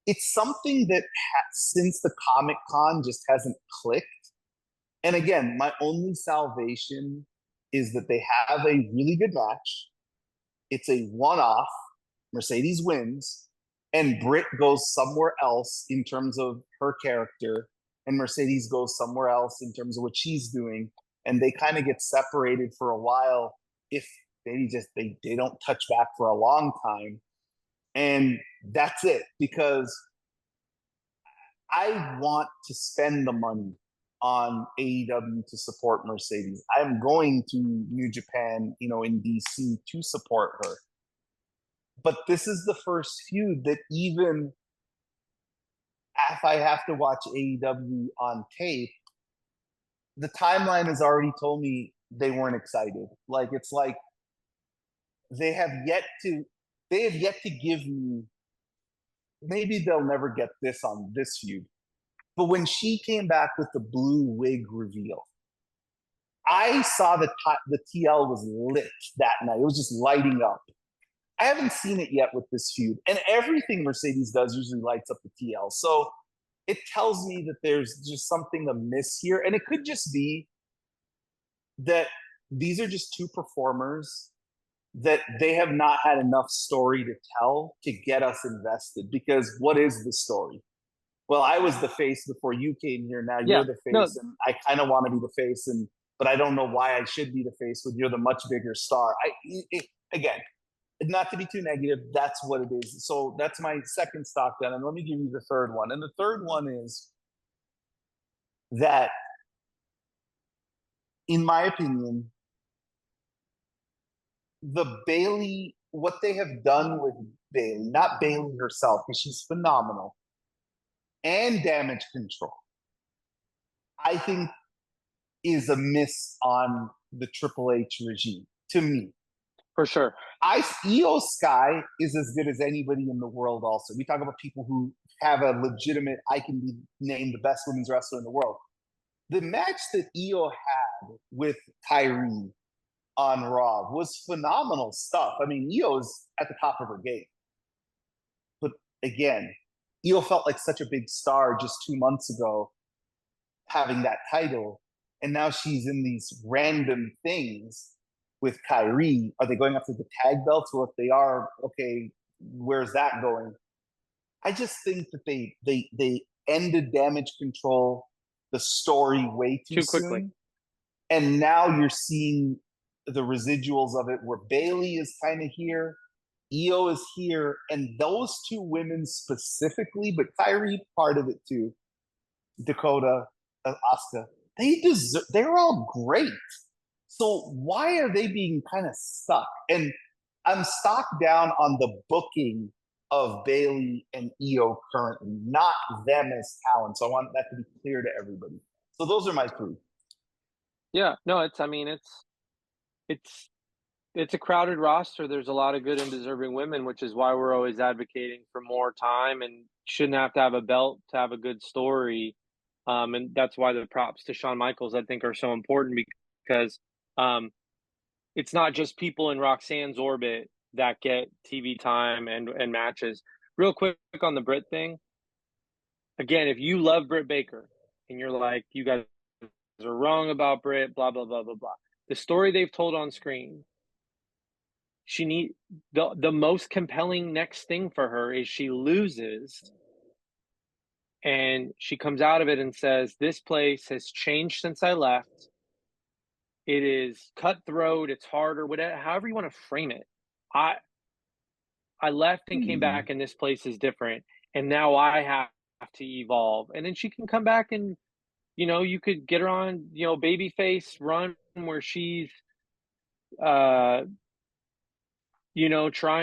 it's something that since the Comic Con just hasn't clicked. And again, my only salvation is that they have a really good match. It's a one-off. Mercedes wins, and Britt goes somewhere else in terms of her character, and Mercedes goes somewhere else in terms of what she's doing, and they kind of get separated for a while if they don't touch back for a long time. And that's it, because I want to spend the money on AEW to support Mercedes. I'm going to New Japan, in DC to support her. But this is the first feud that even if I have to watch AEW on tape, the timeline has already told me they weren't excited. Like it's like they have yet to give me, maybe they'll never get this on this feud. But when she came back with the blue wig reveal, I saw the TL was lit that night. It was just lighting up. I haven't seen it yet with this feud. And everything Mercedes does usually lights up the TL. So it tells me that there's just something amiss here. And it could just be that these are just two performers that they have not had enough story to tell to get us invested. Because what is the story? Well, I was the face before you came here. Now Yeah. you're the No, face, and I kind of want to be the face, but I don't know why I should be the face when you're the much bigger star. Again, not to be too negative, that's what it is. So that's my second stock down. And let me give you the third one. And the third one is that, in my opinion, what they have done with Bayley, not Bayley herself, because she's phenomenal, and Damage Control, I think is a miss on the Triple H regime, to me. for sure. Io Sky is as good as anybody in the world also. We talk about people who have a legitimate, I can be named the best women's wrestler in the world. The match that Io had with Kyrie on Raw was phenomenal stuff. I mean, Io's at the top of her game. But again, Io felt like such a big star just 2 months ago, having that title. And now she's in these random things with Kyrie. Are they going after the tag belts? Well, if they are, okay, where's that going? I just think that they ended Damage Control, the story, way too Too quickly. soon. And now you're seeing the residuals of it where Bailey is kind of here, Io is here, and those two women specifically, but Kyrie part of it too, Dakota, Asuka, they deserve, they're all great. So why are they being kind of stuck? And I'm stocked down on the booking of Bailey and Io currently, not them as talent. So I want that to be clear to everybody. So those are my three. Yeah, no, it's it's a crowded roster. There's a lot of good and deserving women, which is why we're always advocating for more time and shouldn't have a belt to have a good story. And that's why the props to Shawn Michaels, I think, are so important because um, it's not just people in Roxanne's orbit that get TV time and matches. Real quick on the Britt thing. Again, if you love Britt Baker and you're like, you guys are wrong about Britt, blah, blah, blah, blah, blah. The story they've told on screen, she need the most compelling next thing for her is she loses and she comes out of it and says, this place has changed since I left. It is cutthroat, it's harder, whatever, however you want to frame it. I left and came back and this place is different. And now I have to evolve. And then she can come back and, you could get her on, babyface run where she's trying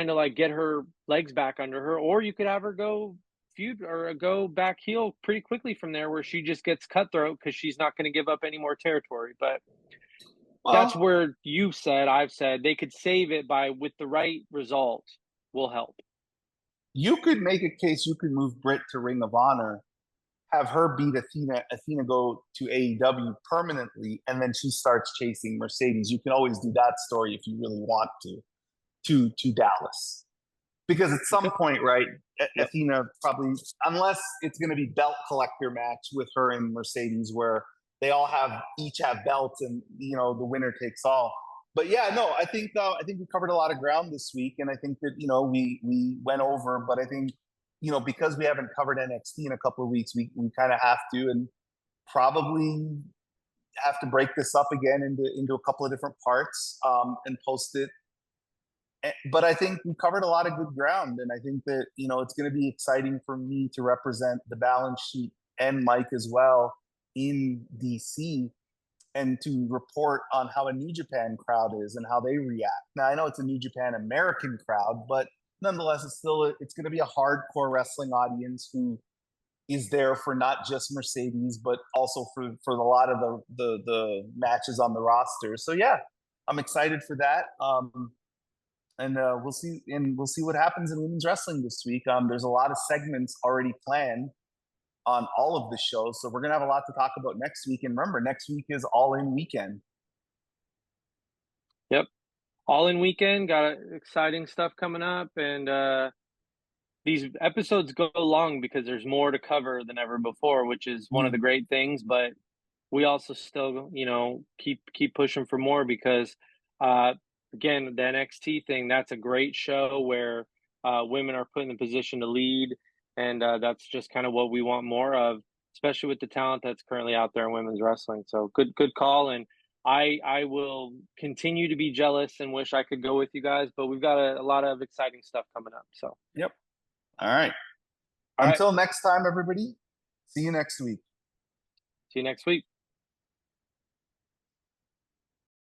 to like get her legs back under her, or you could have her go feud or go back heel pretty quickly from there where she just gets cutthroat because she's not going to give up any more territory. But that's where I've said they could save it by with the right result will help. You could make a case you could move Britt to Ring of Honor, have her beat Athena go to AEW permanently, and then she starts chasing Mercedes. You can always do that story if you really want to Dallas. Because at some point, right, Yep. Athena probably, unless it's going to be belt collector match with her and Mercedes, where they all each have belts, and the winner takes all. But yeah, no, I think we covered a lot of ground this week, and I think that we went over. But I think because we haven't covered NXT in a couple of weeks, we kind of have to, and probably have to break this up again into a couple of different parts, and post it. But I think we covered a lot of good ground, and I think that it's going to be exciting for me to represent the balance sheet and Mike as well in DC, and to report on how a New Japan crowd is and how they react. Now I know it's a New Japan American crowd, but nonetheless, it's going to be a hardcore wrestling audience who is there for not just Mercedes, but also for a lot of the matches on the roster. So yeah, I'm excited for that. And we'll see what happens in women's wrestling this week. There's a lot of segments already planned on all of the shows, so we're gonna have a lot to talk about next week. And remember, next week is All In weekend. Yep, All In weekend, got exciting stuff coming up, and these episodes go long because there's more to cover than ever before, which is one of the great things. But we also still, keep pushing for more because, again, the NXT thing, that's a great show where women are put in a position to lead, and that's just kind of what we want more of, especially with the talent that's currently out there in women's wrestling. So good call, and I will continue to be jealous and wish I could go with you guys, but we've got a lot of exciting stuff coming up. So yep. All right. All right. Until next time, everybody. See you next week. See you next week.